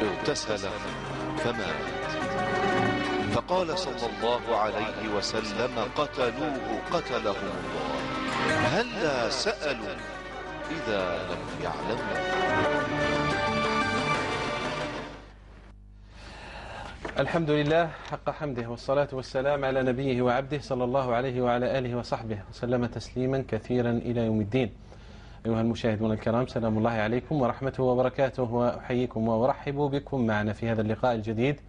اغتسل فمات، فقال صلى الله عليه وسلم: قتلوه قتلهم الله، هلا سألوا إذا لم يعلموا. الحمد لله حق حمده، والصلاة والسلام على نبيه وعبده صلى الله عليه وعلى آله وصحبه وسلم تسليما كثيرا إلى يوم الدين. أيها المشاهدون الكرام، سلام الله عليكم ورحمته وبركاته، وأحييكم وأرحب بكم معنا في هذا اللقاء الجديد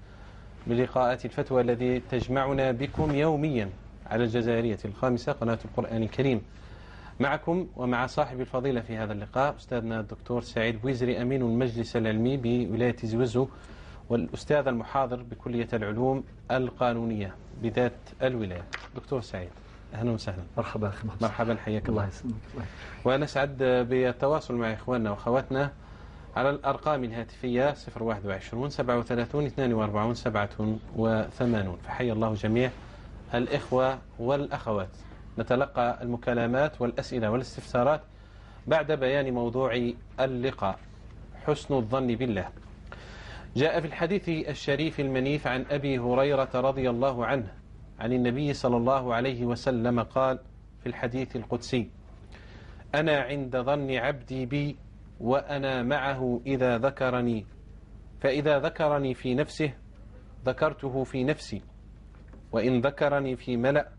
بلقاءات الفتوى الذي تجمعنا بكم يوميا على الجزائرية الخامسة قناة القرآن الكريم. معكم ومع صاحب الفضيلة في هذا اللقاء أستاذنا الدكتور سعيد بويزري، أمين المجلس العلمي بولاية زوزو، والأستاذ المحاضر بكلية العلوم القانونية بذات الولاية. دكتور سعيد، أهلا وسهلا. مرحبا أخي محمد. مرحبا، حياك الله. الله يسلمك. ونسعد بالتواصل مع إخواننا وأخواتنا على الأرقام الهاتفية 021 37 42 87. فحيا الله جميع الإخوة والأخوات. نتلقى المكالمات والأسئلة والاستفسارات بعد بيان موضوع اللقاء: حسن الظن بالله. جاء في الحديث الشريف المنيف عن أبي هريرة رضي الله عنه عن النبي صلى الله عليه وسلم قال في الحديث القدسي: أنا عند ظن عبدي بي وأنا معه إذا ذكرني، فإذا ذكرني في نفسه ذكرته في نفسي، وإن ذكرني في ملأ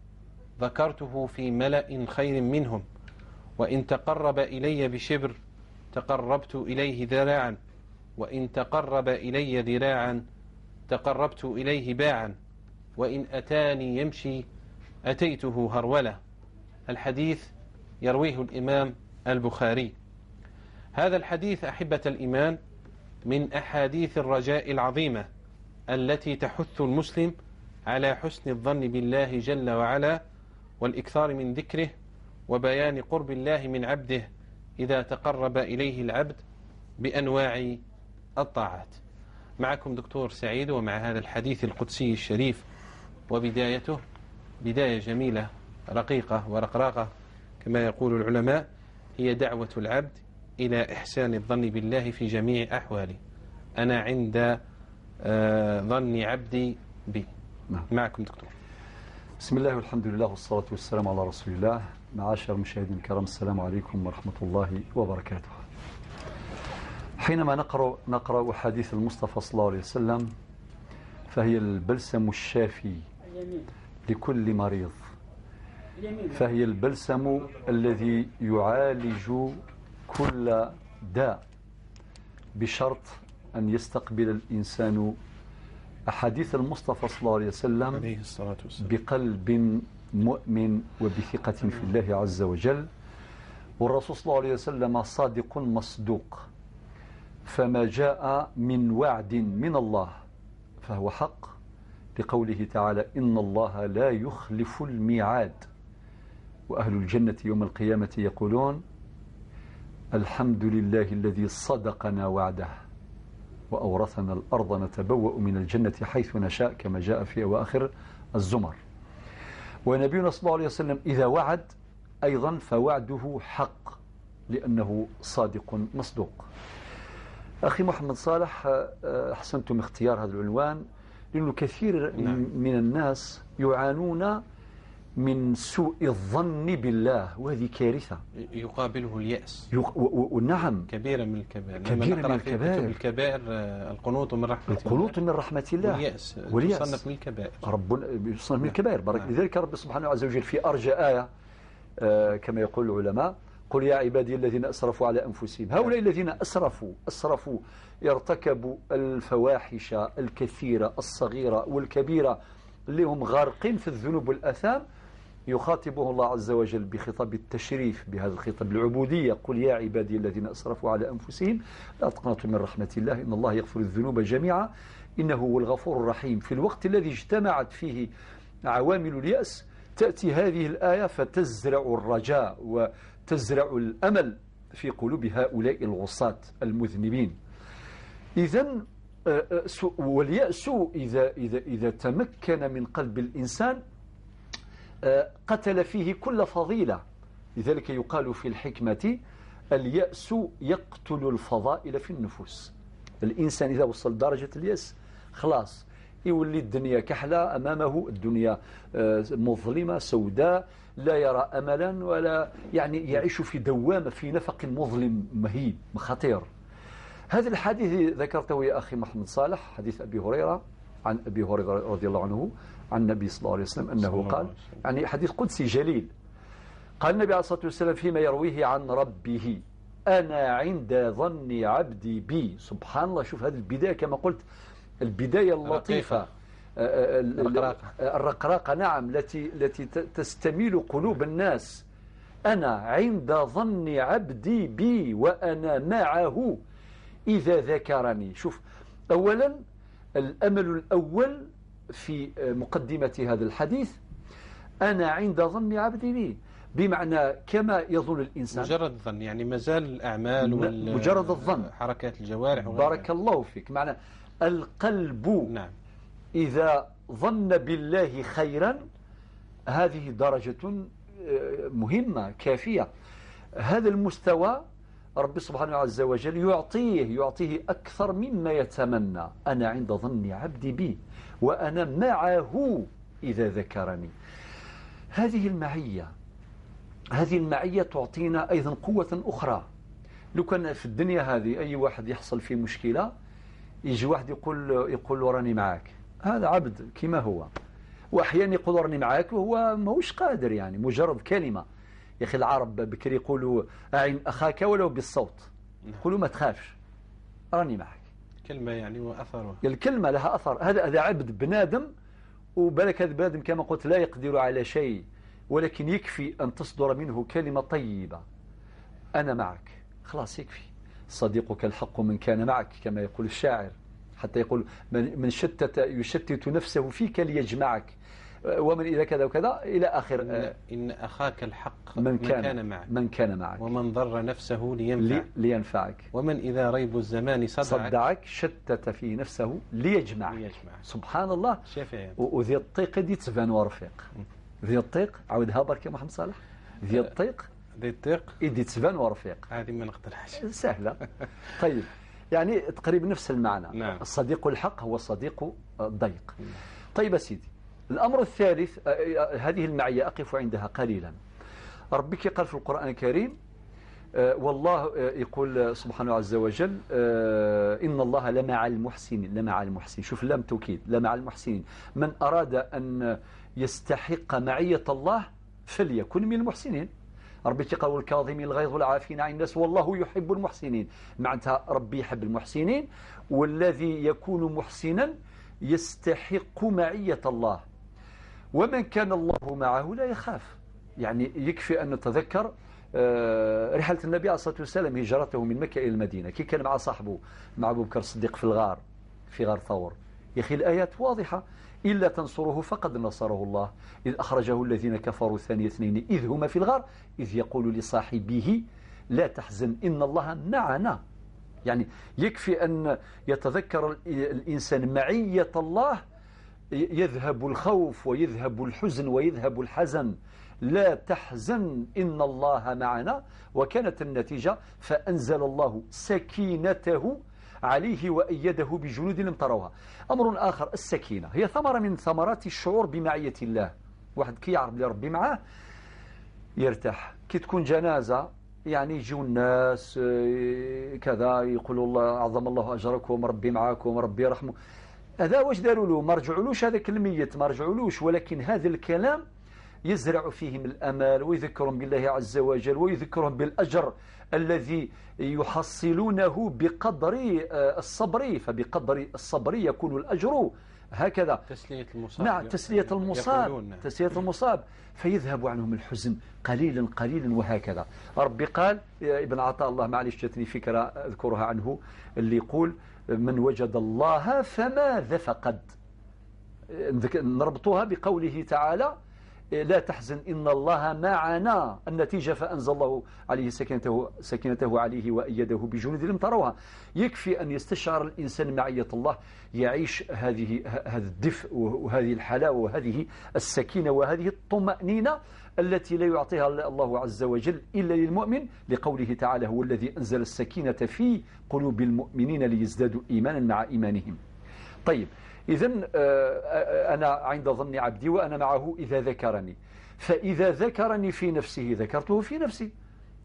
ذكرته في ملأ خير منهم، وإن تقرب إلي بشبر تقربت إليه ذراعا، وإن تقرب إلي ذراعا تقربت إليه باعا، وإن أتاني يمشي أتيته هرولة. الحديث يرويه الإمام البخاري. هذا الحديث أحبة الإيمان من أحاديث الرجاء العظيمة التي تحث المسلم على حسن الظن بالله جل وعلا، والإكثار من ذكره، وبيان قرب الله من عبده إذا تقرب إليه العبد بأنواع الطاعات. معكم دكتور سعيد، ومع هذا الحديث القدسي الشريف، وبدايته بداية جميلة رقيقة ورقراقة كما يقول العلماء، هي دعوة العبد إلى إحسان الظن بالله في جميع أحواله. أنا عند ظن عبدي بي. معكم دكتور. بسم الله والحمد لله والصلاة والسلام على رسول الله. معاشر المشاهدين الكرام، السلام عليكم ورحمة الله وبركاته. حينما نقرأ حديث المصطفى صلى الله عليه وسلم فهي البلسم الشافي لكل مريض، فهي البلسم الذي يعالج كل داء، بشرط أن يستقبل الإنسان أحاديث المصطفى صلى الله عليه وسلم بقلب مؤمن وبثقة في الله عز وجل. والرسول صلى الله عليه وسلم صادق مصدوق، فما جاء من وعد من الله فهو حق، لقوله تعالى: إن الله لا يخلف الميعاد. وأهل الجنة يوم القيامة يقولون: الحمد لله الذي صدقنا وعده وأورثنا الأرض نتبوأ من الجنة حيث نشاء، كما جاء في أواخر الزمر. ونبينا صلى الله عليه وسلم إذا وعد أيضا فوعده حق، لأنه صادق مصدوق. أخي محمد صالح، أحسنتم اختيار هذا العنوان، لأنه كثير من الناس يعانون من سوء الظن بالله، وهذه كارثة. يقابله اليأس. ونعم، كبيرة من الكبائر. كبيرة من الكبائر. الكبائر القنوط من رحمة الله. القنوط من رحمة الله. واليأس يصنف من الكبائر. ربنا يصنف من الكبائر. لذلك رب سبحانه عز وجل في أرجى آية كما يقول العلماء: قل يا عبادي الذين أسرفوا على أنفسهم. هؤلاء الذين أسرفوا يرتكبوا الفواحش الكثيرة الصغيرة والكبيرة، اللي هم غارقين في الذنوب والآثام، يخاطبه الله عز وجل بخطاب التشريف، بهذا الخطاب العبودية: قل يا عبادي الذين أسرفوا على أنفسهم لا تقنطوا من رحمة الله إن الله يغفر الذنوب جميعا إنه هو الغفور الرحيم. في الوقت الذي اجتمعت فيه عوامل اليأس تأتي هذه الآية فتزرع الرجاء وتزرع الأمل في قلوب هؤلاء العصاة المذنبين. إذن واليأس إذا تمكن من قلب الإنسان قتل فيه كل فضيلة. لذلك يقال في الحكمة: اليأس يقتل الفضائل في النفوس. الإنسان إذا وصل لدرجة اليأس خلاص يولي الدنيا كحلة أمامه، الدنيا مظلمة سوداء، لا يرى أملا ولا يعني يعيش في دوامة في نفق مظلم مهيب خطير. هذا الحديث ذكرته يا أخي محمد صالح، حديث أبي هريرة، عن أبي هريرة رضي الله عنه عن النبي صلى الله عليه وسلم أنه قال، يعني حديث قدسي جليل، قال النبي عليه الصلاة والسلام فيما يرويه عن ربه: أنا عند ظن عبدي بي. سبحان الله، شوف هذه البداية كما قلت، البداية اللطيفة الرقراقة، نعم، التي تستميل قلوب الناس. أنا عند ظن عبدي بي وأنا معه إذا ذكرني. شوف، أولا الأمل الأول في مقدمة هذا الحديث أنا عند ظن عبدي بي، بمعنى كما يظن الإنسان، مجرد الظن، يعني مازال الأعمال مجرد الظن، حركات الجوارح بارك الله فيك، معنى القلب نعم. إذا ظن بالله خيرا، هذه درجة مهمة كافية. هذا المستوى رب سبحانه عز وجل يعطيه أكثر مما يتمنى. أنا عند ظن عبدي بي وأنا معه إذا ذكرني. هذه المعية تعطينا أيضا قوة أخرى. لو كان في الدنيا هذه أي واحد يحصل في مشكلة يجي واحد يقول راني معك، هذا عبد كما هو، وأحيانا يقول راني معك وهو ماهوش قادر، يعني مجرد كلمة. يا أخي العرب بكري يقولوا أعن أخاك ولو بالصوت، يقولوا ما تخافش راني معك، كلمة يعني وأثرها، الكلمة لها أثر. هذا عبد بنادم، وبالك هذا بنادم كما قلت لا يقدر على شيء، ولكن يكفي أن تصدر منه كلمة طيبة: أنا معك، خلاص يكفي. صديقك الحق من كان معك، كما يقول الشاعر، حتى يقول من يشتت نفسه فيك ليجمعك، ومن إذا كذا وكذا إلى آخر. إن أخاك الحق من كان معك، ومن ضر نفسه لينفعك، ومن إذا ريب الزمان صدعك شتت في نفسه ليجمعك. سبحان الله. وذي الطيق دي تبان ورفيق، ذي الطيق عاودها برك يا محمد صالح، ذي الطيق دي تبان ورفيق، هذه ما نقدرهاش، سهلة. طيب، يعني تقريبا نفس المعنى. نعم. الصديق الحق هو الصديق الضيق. طيب يا سيدي، الأمر الثالث، هذه المعية أقف عندها قليلا. ربك قال في القرآن الكريم، والله يقول سبحانه عز وجل: إن الله لمع المحسنين. شوف اللام توكيد، لمع المحسنين. من أراد أن يستحق معية الله فليكن من المحسنين. ربك قال: والكاظمين الغيظ والعافين عن الناس والله يحب المحسنين. معناتها ربي يحب المحسنين، والذي يكون محسنا يستحق معية الله. ومن كان الله معه لا يخاف. يعني يكفي أن نتذكر رحلة النبي عليه الصلاة والسلام، هجرته من مكة إلى المدينة، كي كان مع صاحبه، مع أبو بكر الصديق في غار ثور. يا أخي الآيات واضحة: إلا تنصروه فقد نصره الله إذ أخرجه الذين كفروا ثاني اثنين إذ هما في الغار إذ يقول لصاحبه لا تحزن إن الله معنا. يعني يكفي أن يتذكر الإنسان معية الله، يذهب الخوف ويذهب الحزن ويذهب الحزن. لا تحزن إن الله معنا. وكانت النتيجة فأنزل الله سكينته عليه وأيده بجنود لم تروها. أمر آخر، السكينة هي ثمرة من ثمرات الشعور بمعية الله. واحد كي يعرف بلي ربي معاه يرتاح. كي تكون جنازة يعني يجيو الناس كذا يقولوا الله عظم الله أجركم، ربي معاكم، ربي يرحمه. هذا واش داروا له؟ ما رجعولوش هذاك الميت، ما رجعولوش، ولكن هذا الكلام يزرع فيهم الأمل ويذكرهم بالله عز وجل ويذكرهم بالأجر الذي يحصلونه بقدر الصبر، فبقدر الصبر يكون الأجر. هكذا تسلية المصاب. نعم، تسلية المصاب فيذهب عنهم الحزن قليلا قليلا. وهكذا ربي قال، ابن عطاء الله معلش جاتني فكرة أذكرها عنه، اللي يقول: من وجد الله فماذا فقد. نربطها بقوله تعالى: لا تحزن إن الله معنا. النتيجة فأنزل الله عليه سكينته عليه وأيده بجنود لم تروها. يكفي أن يستشعر الإنسان معية الله، يعيش هذا الدفء وهذه الحلاوة وهذه السكينة وهذه الطمأنينة التي لا يعطيها الله عز وجل إلا للمؤمن، لقوله تعالى: هو الذي أنزل السكينة في قلوب المؤمنين ليزدادوا إيمانا مع إيمانهم. طيب، إذن أنا عند ظن عبدي وأنا معه إذا ذكرني، فإذا ذكرني في نفسه ذكرته في نفسي.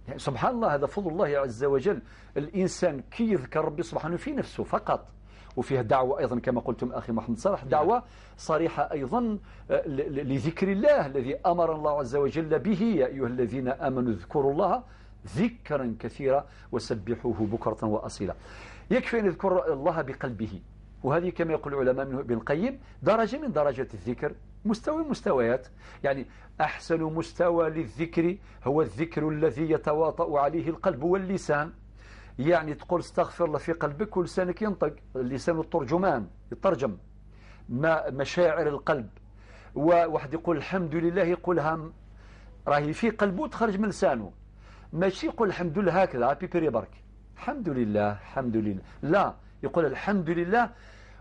يعني سبحان الله، هذا فضل الله عز وجل. الإنسان كي يذكر ربي سبحانه في نفسه فقط، وفيها دعوة أيضا كما قلتم أخي محمد صالح، دعوة صريحة أيضا لذكر الله الذي أمر الله عز وجل به: يا أيها الذين آمنوا اذكروا الله ذكرا كثيرا وسبحوه بكرة وأصيلا. يكفي أن يذكر الله بقلبه، وهذه كما يقول العلماء من ابن القيم درجة من درجات الذكر، مستوى مستويات. يعني أحسن مستوى للذكر هو الذكر الذي يتواطأ عليه القلب واللسان. يعني تقول استغفر الله في قلبك ولسانك ينطق، اللسان الترجمان يترجم مشاعر القلب. وواحد يقول الحمد لله يقولها راهي في قلبه تخرج من لسانه، ماشي يقول الحمد لله هكذا بيبري برك الحمد لله الحمد لله، لا، يقول الحمد لله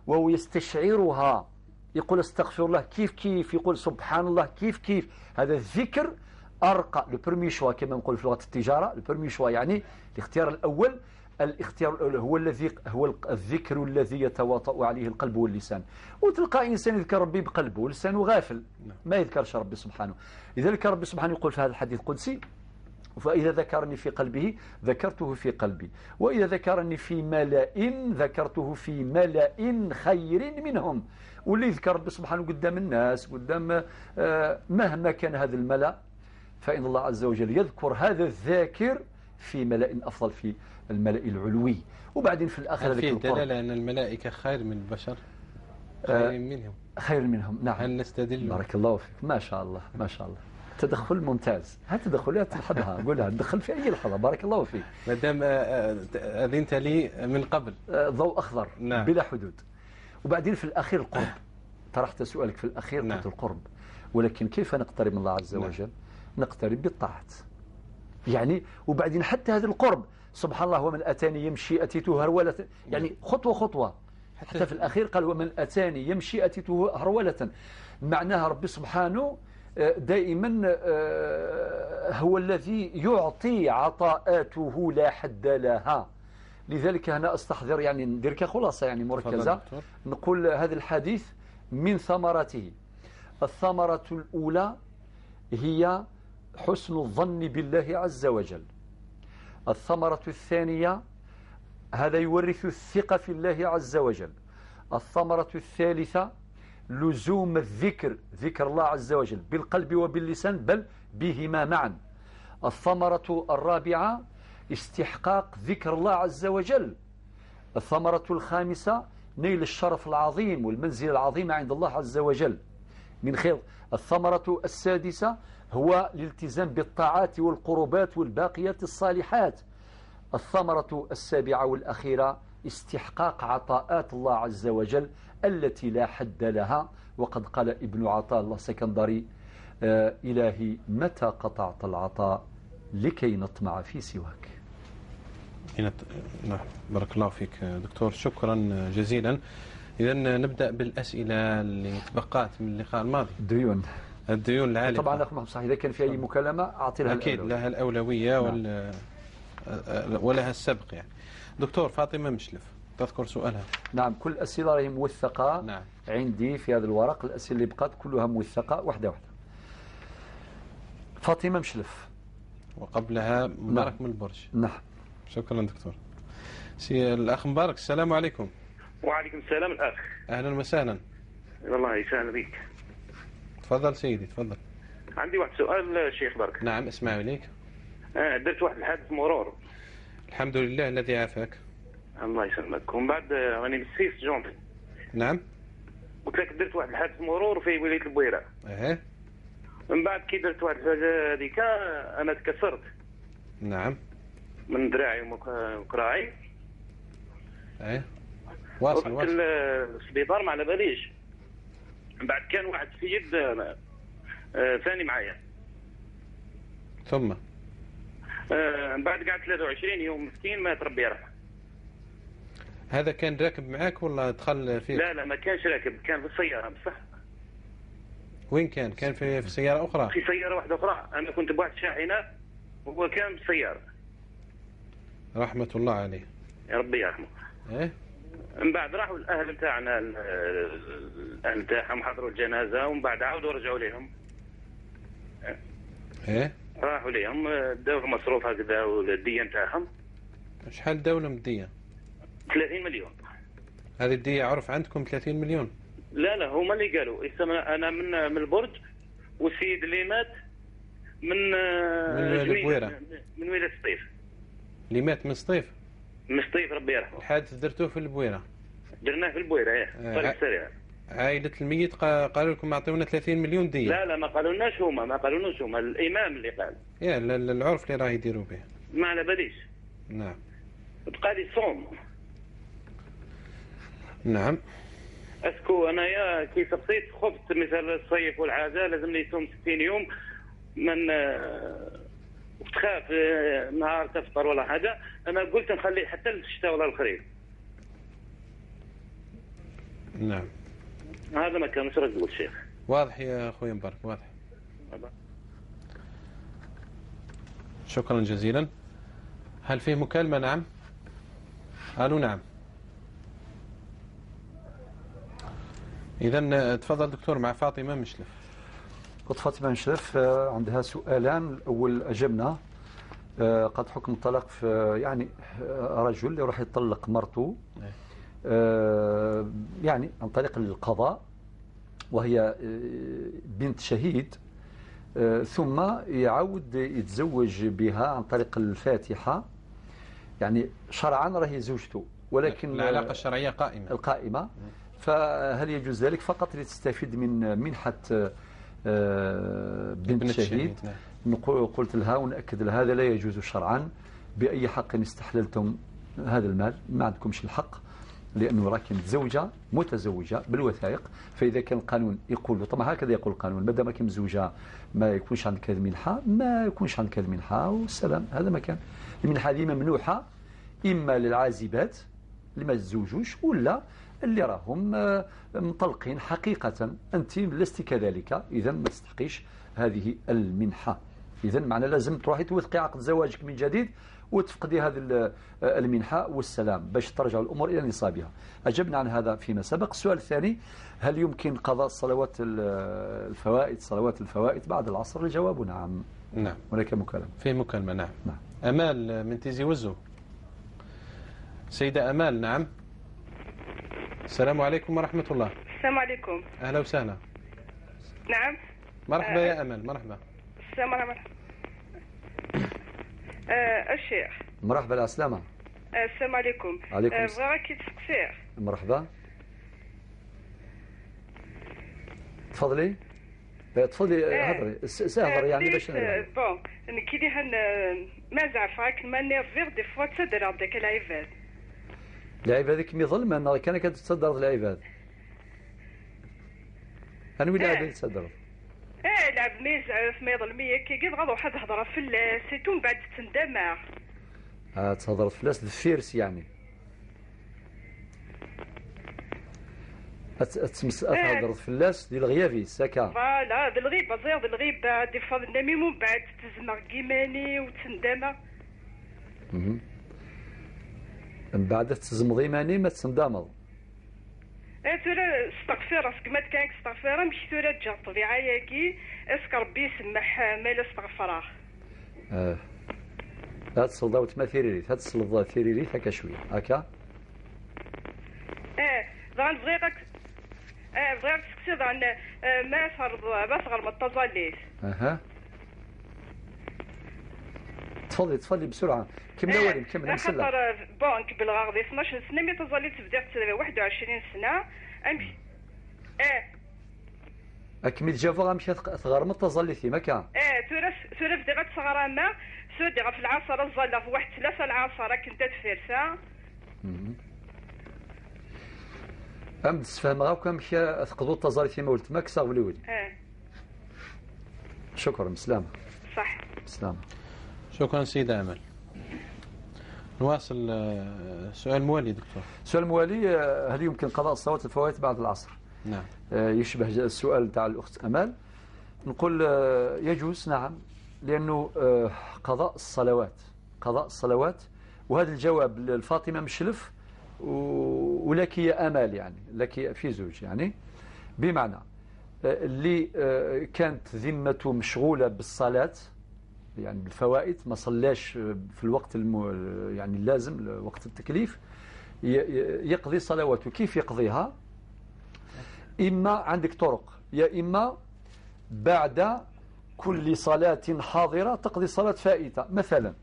وهو يستشعرها، يقول استغفر الله كيف كيف، يقول سبحان الله كيف كيف. هذا الذكر أرقى، لو برمي شوا كما نقول في لغة التجارة، لو برمي شوا يعني الاختيار الأول. الاختيار الأول هو الذكر الذي يتواطأ عليه القلب واللسان. وتلقى إنسان يذكر ربي بقلبه ولسانه غافل، ما يذكرش ربي سبحانه. لذلك ربي سبحانه يقول في هذا الحديث القدسي: فإذا ذكرني في قلبه ذكرته في قلبي، وإذا ذكرني في ملأ ذكرته في ملأ خير منهم. واللي يذكر ربي سبحانه قدام الناس، قدام مهما كان هذا الملأ، فإن الله عز وجل يذكر هذا الذاكر في ملأ أفضل، في الملأ العلوي. وبعدين في الآخر فيه دلالة أن الملائكة خير من البشر، خير منهم. نعم، هل نستدل؟ بارك الله فيك، ما شاء الله ما شاء الله، تدخل ممتاز. هات تدخلات تحبها، قولها تدخل في أي لحظة. بارك الله فيك، ما دام أذنت لي من قبل. ضوء أخضر. نعم. بلا حدود. وبعدين في الأخير القرب. طرحت سؤالك في الأخير. نعم. قلت القرب، ولكن كيف نقترب من الله عز وجل؟ نعم. نقترب بالطاعات. يعني وبعدين حتى هذا القرب سبحان الله: ومن أتاني يمشي أتيته هرولة، يعني خطوة خطوة. حتى في الأخير قال: ومن أتاني يمشي أتيته هرولة. معناها ربي سبحانه دائما هو الذي يعطي عطاءاته لا حد لها. لذلك هنا أستحضر، يعني ندير كخلاصة يعني مركزة، نقول هذا الحديث من ثمرته: الثمرة الأولى هي حسن الظن بالله عز وجل. الثمرة الثانية هذا يورث الثقة في الله عز وجل. الثمرة الثالثة لزوم الذكر، ذكر الله عز وجل بالقلب وباللسان، بل بهما معا. الثمرة الرابعة استحقاق ذكر الله عز وجل. الثمرة الخامسة نيل الشرف العظيم والمنزل العظيم عند الله عز وجل من خير. الثمرة السادسة هو الالتزام بالطاعات والقربات والباقيات الصالحات. الثمرة السابعة والأخيرة استحقاق عطاءات الله عز وجل التي لا حد لها. وقد قال ابن عطاء الله السكندري: إلهي متى قطعت العطاء لكي نطمع في سواك. نعم، بارك الله فيك دكتور، شكرا جزيلا. إذا نبدأ بالأسئلة اللي تبقات من اللقاء الماضي. الديون العالية طبعا أخي محمد صحيح، إذا كان في أي مكالمة أعطي لها أكيد الأولوية. لها الأولوية. نعم. ولها السبق. يعني دكتور فاطمة مشلف تذكر سؤالها. نعم، كل الأسئلة هي موثقة. نعم. عندي في هذا الورق الأسئلة اللي بقات كلها موثقة واحدة واحدة. فاطمة مشلف، وقبلها مبارك. نعم. من البرج. نعم. شكرا دكتور. الأخ مبارك، السلام عليكم. وعليكم السلام الأخ. أهلا وسهلا. والله يسهل بك. تفضل سيدي تفضل. عندي واحد سؤال شيخ برك. نعم اسمع إليك. درت واحد الحادث مرور. الحمد لله الذي عافاك. الله يسلمك. ومن بعد راني مسيس جونتي. نعم. قلت لك درت واحد الحادث مرور في ولاية البويرة. من بعد كي درت واحد الحاجة هذيك أنا تكسرت. نعم. من دراعي وكراعي. واصل. السبيطار ما على باليش. من بعد كان واحد السيد ثاني معايا. ثم بعد قعدت 23 يوم مسكين ما تربي راه. هذا كان راكب معاك ولا دخل فيك؟ لا ما كانش راكب، كان في السيارة بصح. وين كان؟ كان في سيارة أخرى؟ في سيارة واحدة أخرى، أنا كنت بواحد شاحنة وهو كان بالسيارة. رحمة الله عليه. يا ربي يرحمه. إيه؟ من بعد راحوا الأهل نتاعنا، الأهل نتاعهم حضروا الجنازة ومن بعد عاودوا رجعوا لهم. إيه؟ راحوا لهم داو مصروف هكذا والدية نتاعهم. شحال داو لهم الدية؟ 30 مليون. هذه الدية عرف عندكم 30 مليون؟ لا هما اللي قالوا. أنا من البرج، والسيد اللي مات من البويرة، من ولاية سطيف. اللي مات من سطيف؟ من سطيف ربي يرحمه. الحادث درتوه في البويرة؟ درناه في البويرة طريق سريع. عائلة الميت قالوا لكم اعطونا 30 مليون دية؟ لا ما قالولناش هما، الإمام اللي قال. يا العرف اللي راه يديروا به. ما على باليش. نعم. بقى لي صوم. نعم. اسكو انايا كي سقسيت خفت مثل الصيف والعاده لازم لي يصوم 60 يوم من تخاف نهار تفطر ولا حاجه. انا قلت نخليه حتى الشتاء ولا الخريف. نعم. هذا ما كان. مش راك تقول شيخ؟ واضح يا اخوي مبارك، واضح. شكرا جزيلا. هل فيه مكالمة؟ نعم. قالوا نعم. إذا تفضل دكتور مع فاطمة مشلف. قد فاطمة مشلف عندها سؤالان. الأول أجبنا قد حكم الطلاق في يعني رجل يروح يطلق مرته يعني عن طريق القضاء وهي بنت شهيد، ثم يعود يتزوج بها عن طريق الفاتحة، يعني شرعا راهي زوجته، ولكن العلاقة الشرعية قائمة. فهل يجوز ذلك فقط لتستفيد من منحة بنت شهيد؟ قلت لها ونأكد لها هذا لا يجوز شرعا. بأي حق استحللتم هذا المال؟ ما عندكمش الحق، لأنه راكن متزوجة بالوثائق. فإذا كان القانون يقول، طبعا هكذا يقول القانون، ما دام راكي مزوجة ما يكونش عندك هذه المنحة، ما يكونش عندك هذه المنحة والسلام. هذا ما كان. المنحة هذه ممنوحة إما للعازبات اللي ما تزوجوش ولا اللي راهم مطلقين حقيقة. أنت لست كذلك، إذا ما تستحقيش هذه المنحة. إذا معنى لازم تروحي توثقي عقد زواجك من جديد وتفقدي هذه المنحة والسلام باش ترجع الأمور إلى نصابها. أجبنا عن هذا فيما سبق. السؤال الثاني: هل يمكن قضاء صلوات الفوائد بعد العصر؟ الجواب نعم. نعم. هناك مكالمة. في مكالمة. نعم. أمال من تيزي وزو. سيدة أمال. نعم. السلام عليكم ورحمة الله. السلام عليكم. أهلا وسهلا. نعم. مرحبا يا أمل. مرحبا. السلام عليكم. الشيخ. مرحبا العسلامة. السلام عليكم. عليكم السلام. بغاكي تسقسيه. مرحبا. تفضلي هضري سهضري يعني باش بون كي ديهن ما زعف راك ما نيرفير دي فوا تصدر داك العباد. العباد هذيك مي ظلم انا كان كتصدر العباد. انا ولا عاد تصدر. لعب ما يزعف ما يظلمي كي غادي واحد هضره في السيتون بعد تندمع. تصدر فلاس الفيرس يعني. أتهضر في اللاس ديال الغيابي ساكا. فوالا ديال الغيبة زير ديال الغيبة ديال فاضل النمي من بعد تزمر كيماني وتندمى. من بعد تزمض يماني ما تندمض. ترى استغفر راسك ما كانك استغفر مش ترى تجا الطبيعة ياكي اسك ربي يسمح مال استغفراه. هاد الصلدة ما ثيريريت، هاد الصلدة ثيريريت هكا شوية هكا. بغيتك تكتب عن ما صغر ما تظليش. تفضلي بسرعة. كم نوالي كم نسلع. خاطر بنك بالغاضي 12 سنة مي تظلي تبدا 21 سنة امشي. أكمل جافا غامشي ثغرمت تظلي في مكان. تورف ديغا تصغرانا سودي في العصر الظلة في واحد 3 العصر كنت تفيرسا. أم تسفهم غاو كم مشى تقضوا التظالي فيما ولت ماك صاغ ولي. شكرا. بسلام. صح. بسلام. شكرا سيدة أمل. نواصل سؤال موالي دكتور. سؤال موالي، هل يمكن قضاء الصلوات الفوائت بعد العصر؟ نعم. يشبه السؤال تاع الأخت أمال. نقول يجوز، نعم، لأنه قضاء الصلوات وهذا الجواب للفاطمة مشلف ولك يا أمال، يعني لك في زوج، يعني بمعنى اللي كانت ذمته مشغولة بالصلاة يعني بالفوائد، ما صلاش في الوقت يعني اللازم وقت التكليف، يقضي صلواته. كيف يقضيها؟ إما عندك طرق، يا إما بعد كل صلاة حاضرة تقضي صلاة فائتة. مثلا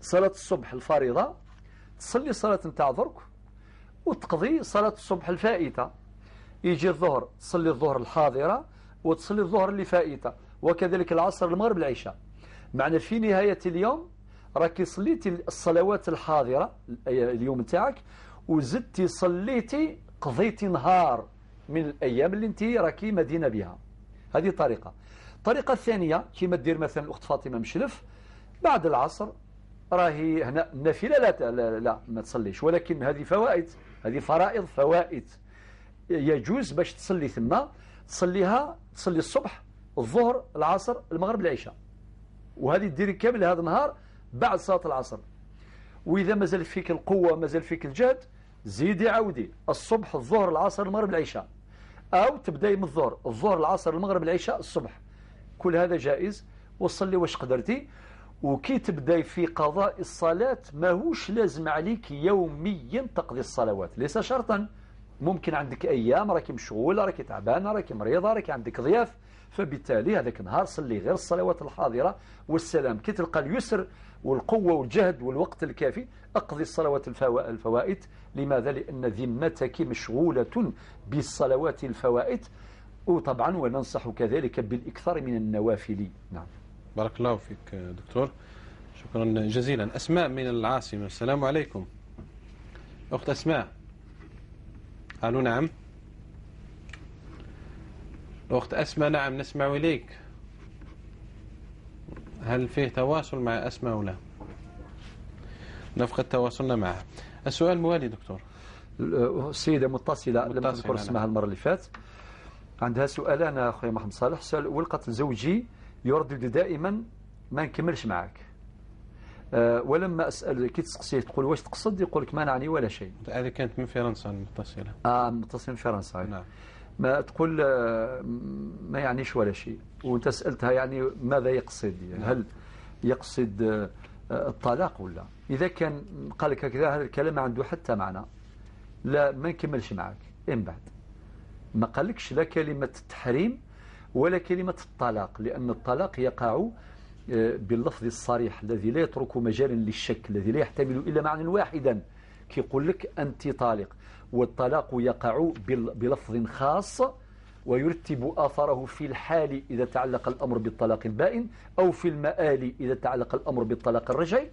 صلاة الصبح الفريضة تصلي صلاة نتاع درك وتقضي صلاة الصبح الفائتة. يجي الظهر تصلي الظهر الحاضرة وتصلي الظهر اللي فائتة، وكذلك العصر المغرب العشاء. معنى في نهاية اليوم راكي صليتي الصلوات الحاضرة اليوم تاعك، وزدتي صليتي قضيتي نهار من الأيام اللي انت راكي مدينة بها. هذه طريقة. الطريقة الثانية كما تدير مثلا الأخت فاطمة مشلف، بعد العصر راهي هنا النافلة لا ما تصليش، ولكن هذه فوائد، هذه فرائض فوائد يجوز باش تصلي ثم تصليها، تصلي الصبح الظهر العصر المغرب العشاء، وهذه ديري كامل هذا النهار بعد صلاة العصر. وإذا مازال فيك القوة مازال فيك الجهد زيدي عودي الصبح الظهر العصر المغرب العشاء، أو تبدأي من الظهر العصر المغرب العشاء الصبح. كل هذا جائز، وصلي واش قدرتي. وكي تبدأي في قضاء الصلاة ماهوش لازم عليك يوميا تقضي الصلوات، ليس شرطا. ممكن عندك أيام راكي مشغولة، راكي تعبانة، راكي مريضة، راكي عندك ضياف، فبالتالي هذاك النهار صلي غير الصلوات الحاضرة والسلام. كي تلقى اليسر والقوة والجهد والوقت الكافي اقضي الصلوات الفوائد. لماذا؟ لأن ذمتك مشغولة بالصلوات الفوائد. وطبعا وننصح كذلك بالإكثار من النوافل. نعم. بارك الله فيك دكتور، شكرا جزيلا. أسماء من العاصمة، السلام عليكم. أخت أسماء. قالوا نعم. أخت أسماء نعم نسمع إليك. هل فيه تواصل مع أسماء أو لا؟ نفقد تواصلنا معها. السؤال موالي دكتور. السيدة متصلة لم تذكر اسمها المرة اللي فات، عندها سؤالان أخوي محمد صالح. السؤال الأول: قتل زوجي يردد دائما ما نكملش معك، ولما أسأل كي تسقسيه تقول واش تقصد، يقول لك ما نعني ولا شيء. هذه كانت من فرنسا المتصلة. متصلة من فرنسا. نعم. ما تقول ما يعنيش ولا شيء، وانت سألتها يعني ماذا يقصد، يعني هل يقصد الطلاق ولا؟ إذا كان قال لك كذا هذا الكلام ما عنده حتى معنى، لا ما نكملش معك. من بعد ما قالكش لا كلمة التحريم ولا كلمة الطلاق، لأن الطلاق يقع باللفظ الصريح الذي لا يترك مجالا للشك، الذي لا يحتمل إلا معنى واحدا، كي يقول لك أنت طالق. والطلاق يقع بلفظ خاص ويرتب أثره في الحال إذا تعلق الأمر بالطلاق البائن، أو في المآل إذا تعلق الأمر بالطلاق الرجعي،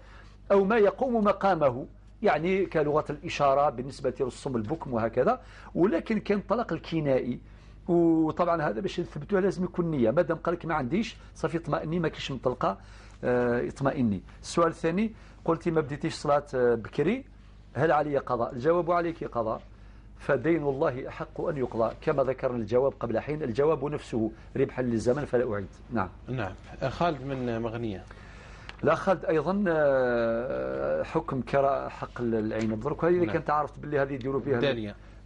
أو ما يقوم مقامه، يعني كلغة الإشارة بالنسبة للصم البكم وهكذا. ولكن كان الطلاق الكنائي، وطبعا هذا باش نثبتوها لازم يكون نية. مادام قالك ما عنديش صافي اطمئني، ما كاينش مطلقة اطمئني. السؤال الثاني: قلتي ما بديتيش صلاة بكري، هل علي قضاء؟ الجواب عليك قضاء، فدين الله أحق أن يقضى، كما ذكرنا الجواب قبل حين. الجواب نفسه ربحا للزمن فلا أعيد. نعم. نعم. خالد من مغنية. لا، خالد أيضا حكم كراء حق العين بدرك. هذه إذا كانت عرفت باللي هذه يديروا فيها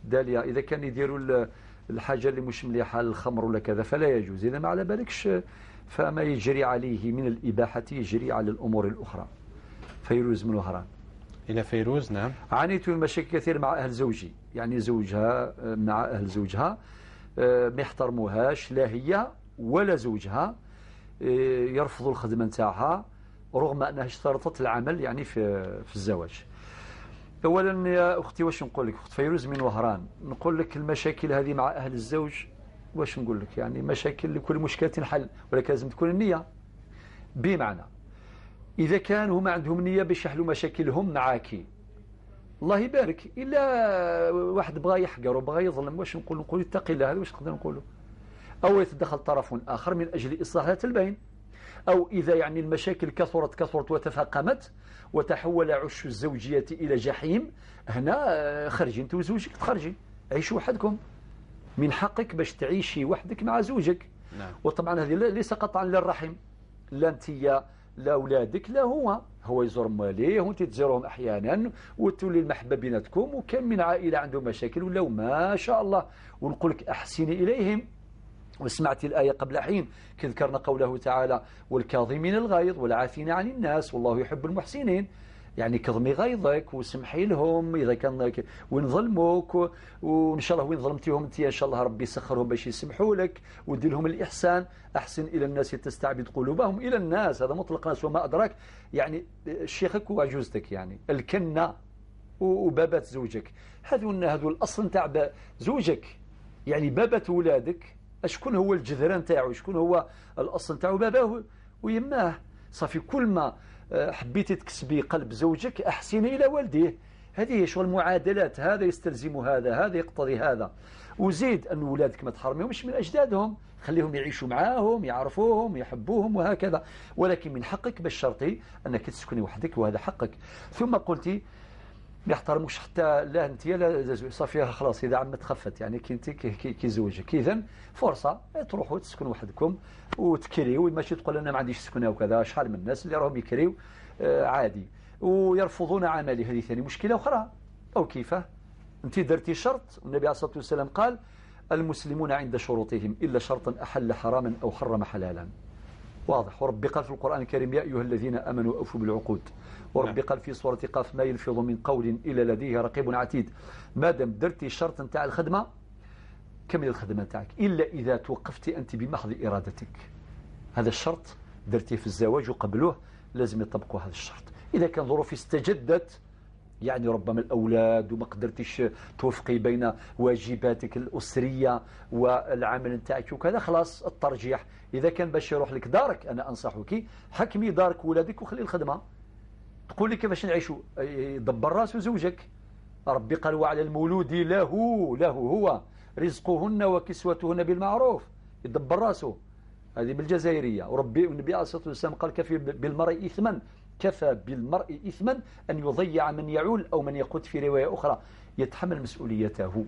دالية، إذا كان يديروا الحاجة اللي مش مليحة الخمر ولا كذا فلا يجوز. إذا ما على بالكش فما يجري عليه من الإباحة يجري على الأمور الأخرى. فيروز من وهران. إلى فيروز. نعم. عانيت من مشاكل كثير مع أهل زوجي، يعني زوجها مع أهل زوجها ما يحترموهاش، لا هي ولا زوجها، يرفضوا الخدمة نتاعها رغم أنها اشترطت العمل يعني في الزواج. أولا يا أختي واش نقول لك، أخت فيروز من وهران، نقول لك المشاكل هذه مع أهل الزوج واش نقول لك، يعني مشاكل لكل مشكلة حل، ولكن لازم تكون النية. بمعنى إذا كان هما عندهم نية باش يحلوا مشاكلهم معاكي الله يبارك، إلا واحد بغى يحقر وبغى يظلم واش نقول اتقي الله، هذا واش نقدر نقوله. أو يتدخل طرف آخر من أجل إصلاح ذات البين، أو إذا يعني المشاكل كثرت وتفاقمت وتحول عش الزوجية إلى جحيم، هنا خرجي أنت وزوجك، تخرجي عيشوا وحدكم، من حقك باش تعيشي وحدك مع زوجك. نعم. وطبعا هذه ليس قطعا للرحم، لا أنت لا أولادك لا هو يزور مواليه وانت تزورهم أحيانا وتولي المحبة بيناتكم. وكم من عائلة عندهم مشاكل ولو ما شاء الله، ونقول لك أحسني إليهم. وسمعت الآية قبل حين ذكرنا قوله تعالى والكاظمين الغيظ والعافين عن الناس والله يحب المحسنين، يعني كظمي غيظك وسمحي لهم إذا كان وين ظلموك، وإن شاء الله وين ظلمتيهم أنت إن شاء الله ربي يسخرهم باش يسمحوا لك، ودي لهم الإحسان. أحسن إلى الناس تستعبد قلوبهم إلى الناس، هذا مطلق ناس وما أدراك، يعني شيخك وعجوزتك، يعني الكنة وبابات زوجك، هذو الأصل نتاع زوجك، يعني بابات أولادك شكون هو الجذران تاعو، شكون هو الأصل تاعو، باباه ويماه. صافي كل ما حبيتي تكسبي قلب زوجك أحسني إلى والديه. هذه شغل المعادلات، هذا يستلزم هذا يقتضي هذا. وزيد أن أولادك ما تحرميهمش من أجدادهم، خليهم يعيشوا معاهم يعرفوهم يحبوهم وهكذا، ولكن من حقك بالشرطي أنك تسكني وحدك وهذا حقك. ثم قلتي ما يحترموش حتى لا انت لا صافي خلاص اذا عم تخفت، يعني كنتي كي زوجك، اذا فرصه تروحوا تسكنوا وحدكم وتكريو، ماشي تقول انا ما عنديش سكنه وكذا. شحال من الناس اللي راهم يكريو عادي ويرفضون عملي، هذه ثاني مشكله اخرى. او كيفاه انت درتي شرط، النبي عليه الصلاه والسلام قال المسلمون عند شروطهم الا شرطا احل حراما او حرم حلالا. واضح. وربي قال في القرآن الكريم يا أيها الذين آمنوا أوفوا بالعقود. وربي قال في سورة قاف ما يلفظ من قول إلا لديه رقيب عتيد. ما دام درتي الشرط نتاع الخدمة كمل الخدمة نتاعك، إلا إذا توقفت أنت بمحض إرادتك. هذا الشرط درتيه في الزواج وقبلوه لازم يطبقوا هذا الشرط. إذا كان ظروف استجدت، يعني ربما الأولاد وما قدرتش توفقي بين واجباتك الأسرية والعمل نتاعك وكذا، خلاص الترجيح. إذا كان باش يروح لك دارك أنا أنصحك حكمي دارك وولادك وخلي الخدمة. تقول لي كيفاش نعيشوا؟ يدبر راسه زوجك. ربي قال وعلى المولود له هو رزقهن وكسوتهن بالمعروف، يدبر راسه. هذه بالجزائرية. وربي والنبي عليه الصلاة والسلام قال كفى بالمرء إثما أن يضيع من يعول أو من يقود، في رواية أخرى يتحمل مسؤوليته.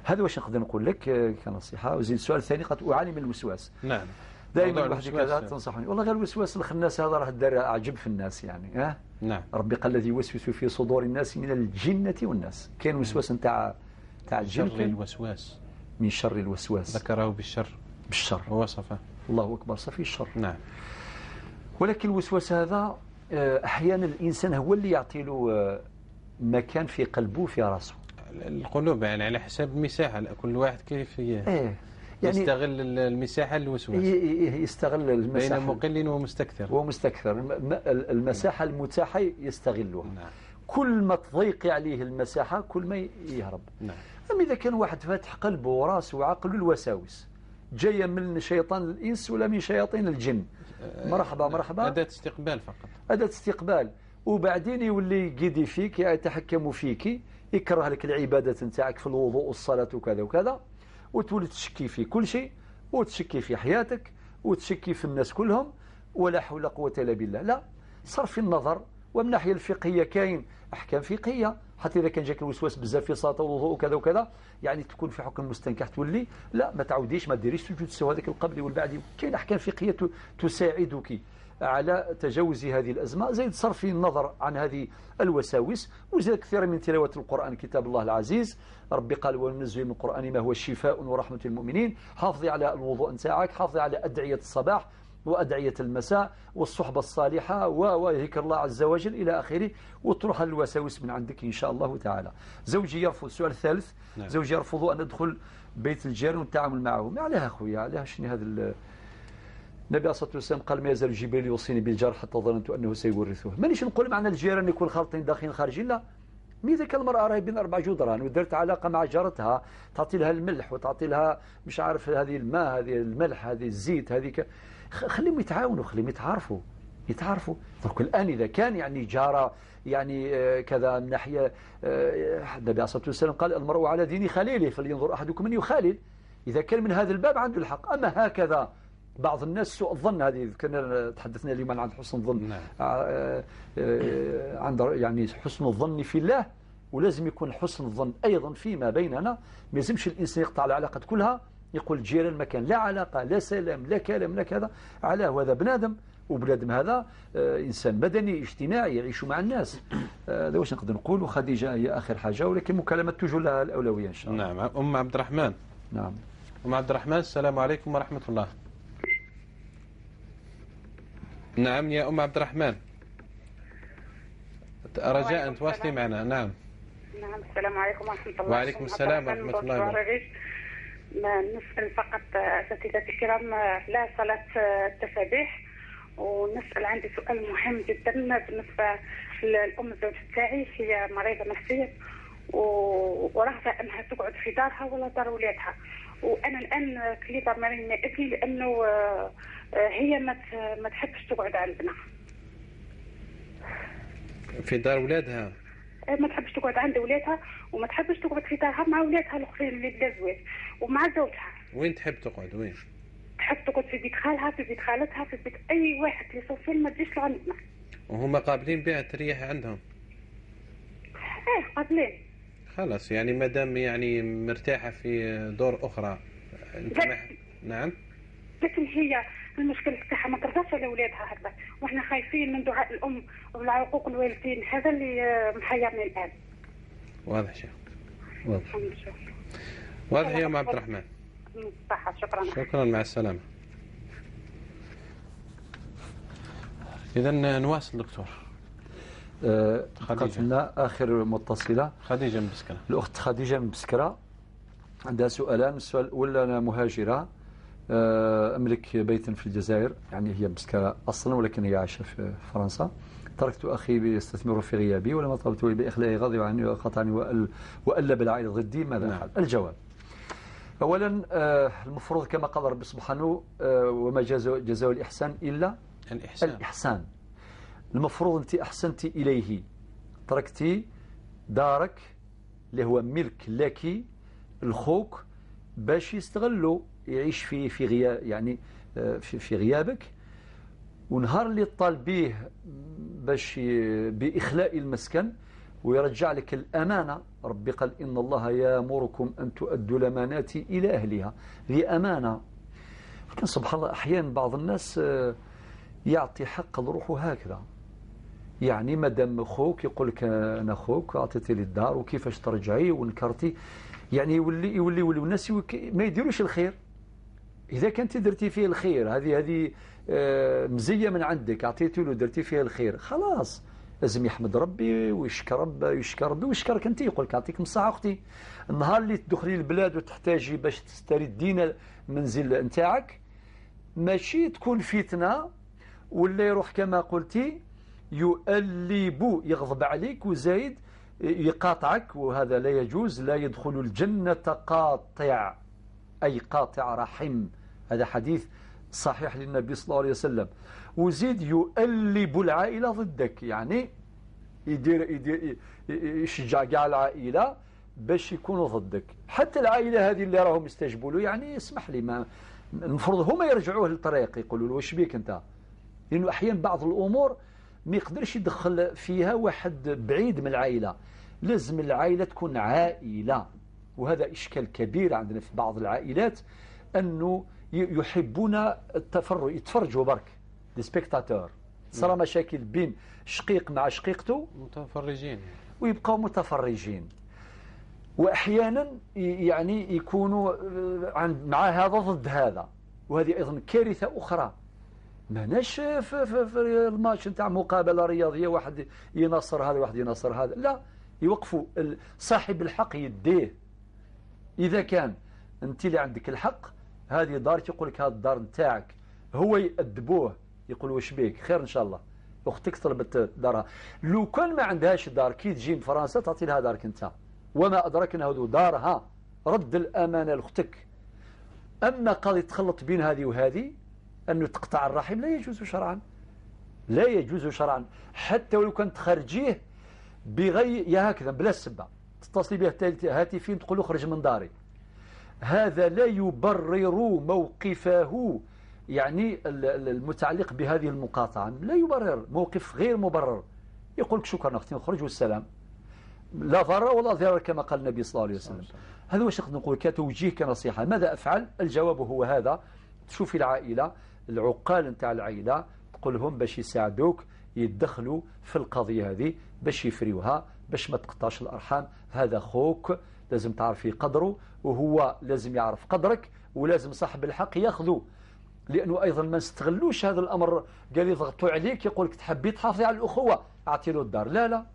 هذا واش نقدر نقول لك كنصيحة. وزيد السؤال الثاني قد أعاني من الوسواس. نعم. دائما واحد كذا تنصحني، والله غير الوسواس الخناس هذا راه دار أعجب في الناس يعني. نعم. ربي قال الذي يوسوس في صدور الناس من الجنة والناس. كاين وسواس نتاع الجن، شر الوسواس، من شر الوسواس ذكره بالشر ووصفه. الله أكبر. صفي الشر. نعم. ولكن الوسواس هذا أحيانا الإنسان هو اللي يعطي له مكان في قلبه في رأسه. القلوب يعني على حسب المساحة، كل واحد كيف يعني يستغل المساحة الوسواس، يستغل المساحة بين مقل ومستكثر. المساحة المتاحة يستغلها. نعم. كل ما تضيق عليه المساحة كل ما يهرب. نعم. أما إذا كان واحد فاتح قلبه وراسه وعقله الوساوس جاية من شيطان الإنس ولا من شياطين الجن، مرحبا أداة استقبال فقط، أداة استقبال. وبعدين يولي يقيدي فيك، يتحكم فيك، يكره لك العبادة نتاعك في الوضوء والصلاة وكذا وكذا، وتولي تشكي في كل شيء، وتشكي في حياتك، وتشكي في الناس كلهم، ولا حول ولا قوة إلا بالله. لا، صرف النظر. ومن الناحية الفقهية كاين أحكام فقهية، حتى إذا كان جاك الوسواس بزاف في صلاة والوضوء وكذا وكذا، يعني تكون في حكم مستنكح، تولي لا ما تعوديش، ما ديريش سجود السهو هذاك القبلي والبعدي. كاين أحكام فقهية تساعدك على تجاوز هذه الأزمة، زي صرف النظر عن هذه الوساوس. وزيد كثيرا من تلاوة القرآن كتاب الله العزيز. ربي قال وننزل من القرآن ما هو شفاء ورحمة المؤمنين. حافظي على الوضوء نتاعك، حافظي على أدعية الصباح وأدعية المساء والصحبة الصالحة وذكر الله عز وجل إلى آخره، وتروح الوساوس من عندك إن شاء الله تعالى. زوجي يرفض. السؤال الثالث. نعم. زوجي يرفض أن أدخل بيت الجار والتعامل معه. ما عليها أخويا، عليها شنو هذا النبي عليه الصلاة والسلام قال ما يزال جبريل يوصيني بالجار حتى ظننت أنه سيورثه. مانيش نقول معنى الجيران يكون خالطين داخلين خارجين، لا. ماذا كان المرأة راهي بين 4 جدران ودرت علاقة مع جارتها، تعطي لها الملح وتعطي لها مش عارف هذه الماء هذه الملح هذه الزيت هذه خليهم يتعاونوا، خليهم يتعارفوا. الآن إذا كان يعني جارة يعني كذا من ناحية، النبي عليه الصلاة والسلام قال المرء على دين خليله فلينظر أحدكم من يخالل. إذا كان من هذا الباب عنده الحق. أما هكذا بعض الناس سوء الظن، هذه كنا تحدثنا اليوم عن حسن الظن، عند يعني حسن الظن في الله، ولازم يكون حسن الظن أيضا فيما بيننا. ما يلزمش الإنسان يقطع العلاقات كلها، يقول جيران مكان لا علاقة لا سلام لا كلام لا كذا. علاه هذا بنادم، وبنادم هذا إنسان مدني اجتماعي يعيش مع الناس. هذا واش نقدر نقول. خديجة هي آخر حاجة، ولكن مكالمة توجه لها الأولوية إن شاء الله. نعم. أم عبد الرحمن. نعم أم عبد الرحمن، السلام عليكم ورحمة الله. نعم يا أم عبد الرحمن، رجاء تواصلي معنا. نعم. نعم السلام عليكم ورحمة الله. وعليكم السلام ورحمة الله وبركاته. نسأل فقط أساتذتي الكرام لا صلاة التسابيح، ونسأل عندي سؤال مهم جدا بالنسبة للأم الزوجة تاعي. هي مريضة نفسيا ورغبة أنها تقعد في دارها ولا دار ولادها، وأنا الآن كليت مريض ابني لأنه هي ما تحبش تقعد عندنا في دار ولادها. ما تحبش تقعد عند ولادها، وما تحبش تقعد في دارها مع ولادها الاخرين اللي بلا زواج ومع زوجها. وين تحب تقعد؟ وين تحب تقعد؟ في بيت خالها، في بيت خالتها، في بيت اي واحد اللي يصوفين ما تجيش لعندنا. وهم قابلين بها تريح عندهم؟ قابلين. خلاص يعني ما دام يعني مرتاحه في دور اخرى انت نعم. لكن هي المشكله تاعها ما ترضاش على ولادها هذا، واحنا خايفين من دعاء الام وعقوق الوالدين. هذا اللي محيرني الان. واضح شيخ. واضح. واضح يا ام عبد الرحمن. صح. شكرا مع السلامه. اذا نواصل دكتور. خديجة آخر متصلة، خديجة من بسكرة. الأخت خديجة من بسكرة عندها سؤالان. السؤال الأول: أنا مهاجرة أملك بيتا في الجزائر، يعني هي بسكرة أصلا ولكن هي عايشة في فرنسا. تركت أخي يستثمر في غيابي، ولما طلبته بإخلاء غضب عني وقطعني وألب العائلة ضدي. ماذا أفعل؟ الجواب: أولا المفروض كما قال ربي سبحانه: وما جزاء الإحسان إلا الإحسان. المفروض أنت أحسنتي إليه، تركتي دارك اللي هو ملك لك الخوك باش يستغلوا، يعيش في غياب، يعني في غيابك. ونهار اللي طالبيه باش بإخلاء المسكن ويرجع لك الأمانة، ربي قال: إن الله يأمركم أن تؤدوا الأمانات إلى أهلها. هي أمانة. لكن سبحان الله أحيانا بعض الناس يعطي حق لروحه هكذا، يعني مادام اخوك يقول لك انا اخوك اعطيتي لي الدار وكيفاش ترجعي ونكرتي، يعني يولي الناس ما يديروش الخير. اذا كنت درتي فيه الخير، هذه مزيه من عندك، اعطيتي له درتي فيه الخير، خلاص لازم يحمد ربي ويشكر ربي ويشكرك انت. يقول لك يعطيك الصحه اختي. النهار اللي تدخلي البلاد وتحتاجي باش تستردين المنزل نتاعك، ماشي تكون فتنه ولا يروح كما قلتي يؤلب، يغضب عليك وزايد يقاطعك، وهذا لا يجوز. لا يدخل الجنة قاطع، أي قاطع رحم. هذا حديث صحيح للنبي صلى الله عليه وسلم. وزيد يؤلب العائلة ضدك، يعني يشجع كاع العائلة باش يكونوا ضدك. حتى العائلة هذه اللي راهم يستجبوا له، يعني اسمح لي، ما المفروض هما يرجعوه للطريق، يقولوا له واش بيك انت، لأنه أحيانا بعض الأمور ما يقدرش يدخل فيها واحد بعيد من العائلة. لازم العائلة تكون عائلة، وهذا إشكال كبير عندنا في بعض العائلات، أنه يحبون التفرج، يتفرجوا برك دي سبيكتاتور. صار مشاكل بين شقيق مع شقيقته، متفرجين، ويبقوا متفرجين. وأحيانا يعني يكونوا مع هذا ضد هذا، وهذه أيضا كارثة أخرى. ماناش في الماتش نتاع مقابله رياضيه واحد ينصر هذا واحد ينصر هذا، لا، يوقفوا صاحب الحق يديه. اذا كان انت اللي عندك الحق، هذه دارك، يقول لك هذه الدار نتاعك، هو يأدبوه، يقول واش بيك خير ان شاء الله، اختك طلبت دارها. لو كان ما عندهاش دار، كي تجي من فرنسا تعطي لها دارك انت، وما ادراك انه دارها، رد الامانه لاختك. اما قال يتخلط بين هذه وهذه، أنه تقطع الرحم، لا يجوز شرعا، لا يجوز شرعا. حتى ولو كنت خارجيه بغير هكذا بلا سبة، تتصلي به هاتفين تقول له خرج من داري، هذا لا يبرر موقفه، يعني المتعلق بهذه المقاطعة لا يبرر، موقف غير مبرر. يقول لك شكرا أختي نخرج والسلام، لا ضرر ولا ضرر كما قال النبي صلى الله عليه وسلم. هذا واش نقدر نقول كتوجيه كنصيحة. ماذا أفعل؟ الجواب هو هذا. تشوفي العائلة، العقال نتاع العائلة، تقول لهم باش يساعدوك يدخلوا في القضية هذه باش يفريوها، باش ما تقطعش الأرحام. هذا خوك لازم تعرفي قدره، وهو لازم يعرف قدرك، ولازم صاحب الحق ياخذه. لأنه أيضا ما نستغلوش هذا الأمر. قال يضغطوا عليك، يقول لك تحبي تحافظي على الأخوة أعطي له الدار. لا لا،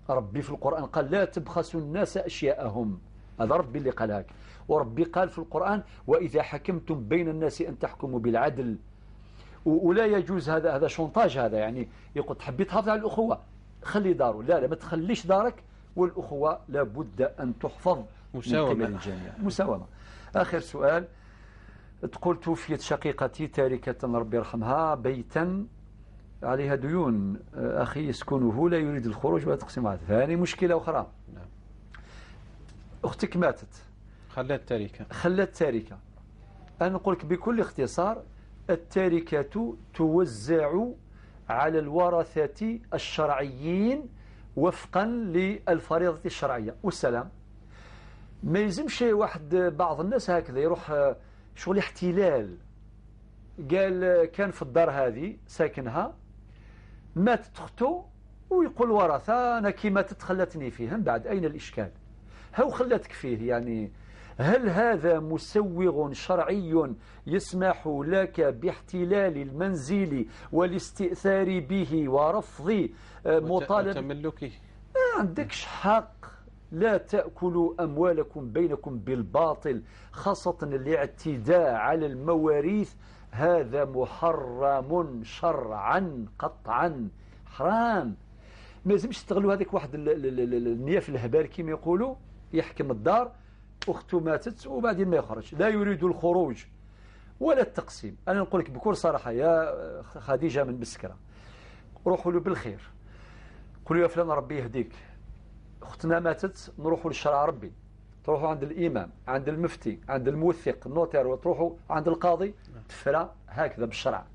ربي في القرآن قال لا تبخسوا الناس أشياءهم. هذا ربي اللي قال هيك. وربي قال في القرآن وإذا حكمتم بين الناس أن تحكموا بالعدل. ولا يجوز هذا شونتاج. هذا يعني يقول تحبي تحافظ على الأخوة خلي داره. لا لا، ما تخليش دارك، والأخوة لابد أن تحفظ مساومة من قبل الجميع. مساومة. آخر سؤال. تقول توفيت شقيقتي تاركة ربي يرحمها بيتا عليها ديون، أخي يسكنه لا يريد الخروج ولا تقسيمات. ثاني مشكلة أخرى. أختك ماتت خلت تاركة. أنا نقول لك بكل اختصار التاركة توزع على الورثة الشرعيين وفقا للفريضة الشرعية والسلام. ما يلزمش واحد بعض الناس هكذا يروح شغل احتلال. قال كان في الدار هذه ساكنها، ماتت اخته، ويقول ورثة أنا كي ماتت خلتني فيه. من بعد أين الإشكال؟ هو خلتك فيه. يعني هل هذا مسوغ شرعي يسمح لك باحتلال المنزل والاستئثار به ورفض مطالبة تملكه؟ ما عندكش حق. لا تأكلوا أموالكم بينكم بالباطل، خاصة الاعتداء على المواريث. هذا محرم شرعا قطعا، حرام. ما لازمش تستغلوا هذيك واحد النية في الهبال كما يقولوا، يحكم الدار، أخته ماتت وبعدين ما يخرج، لا يريد الخروج ولا التقسيم. أنا نقول لك بكل صراحة يا خديجة من بسكرة، روحوا له بالخير، قولوا يا فلان ربي يهديك، أختنا ماتت، نروحوا للشرع ربي، تروحوا عند الإمام، عند المفتي، عند الموثق النوتير، وتروحوا عند القاضي، تفرى هكذا بالشرع.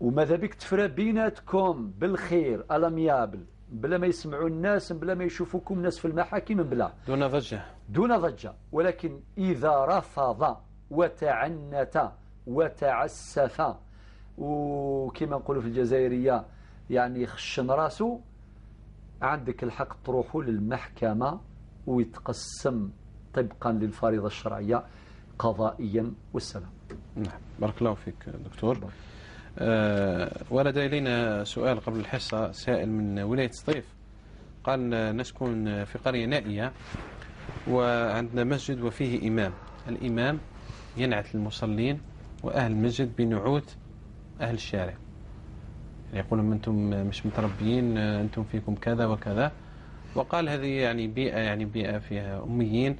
وماذا بك تفرى بيناتكم بالخير الاميابل، بلا ما يسمعوا الناس، بلا ما يشوفوكم الناس في المحاكم، بلا دون ضجة. ولكن إذا رفض وتعنت وتعسف وكما نقولوا في الجزائرية يعني خشن راسه، عندك الحق تروحوا للمحكمة ويتقسم طبقا للفريضة الشرعية قضائيا والسلام. نعم، بارك الله فيك دكتور. ورد إلينا سؤال قبل الحصة، سائل من ولاية سطيف، قال نسكن في قرية نائية وعندنا مسجد وفيه إمام، الإمام ينعت المصلين وأهل المسجد بنعوت أهل الشارع، يعني يقول لهم أنتم مش متربيين، أنتم فيكم كذا وكذا. وقال هذه يعني بيئة فيها أميين،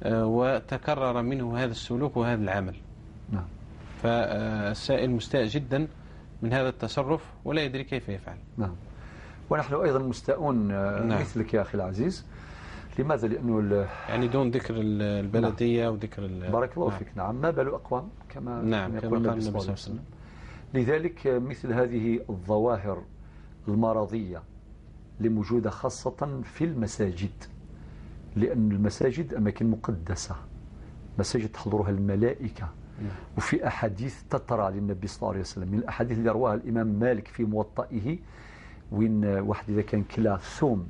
وتكرر منه هذا السلوك وهذا العمل. نعم. فالسائل مستاء جدا من هذا التصرف ولا يدري كيف يفعل. نعم. ونحن أيضا مستاءون نعم. مثلك يا أخي العزيز. لماذا؟ لأنه يعني دون ذكر البلدية نعم. وذكر بارك الله نعم. فيك. نعم، ما بال أقوام كما نعم كما قال النبي صلى الله عليه وسلم. لذلك مثل هذه الظواهر المرضية لموجودة خاصة في المساجد، لأن المساجد أماكن مقدسة، مساجد تحضرها الملائكة. وفي أحاديث تترى للنبي صلى الله عليه وسلم، من الأحاديث اللي رواها الإمام مالك في موطئه، وين واحد إذا كان كلا ثوم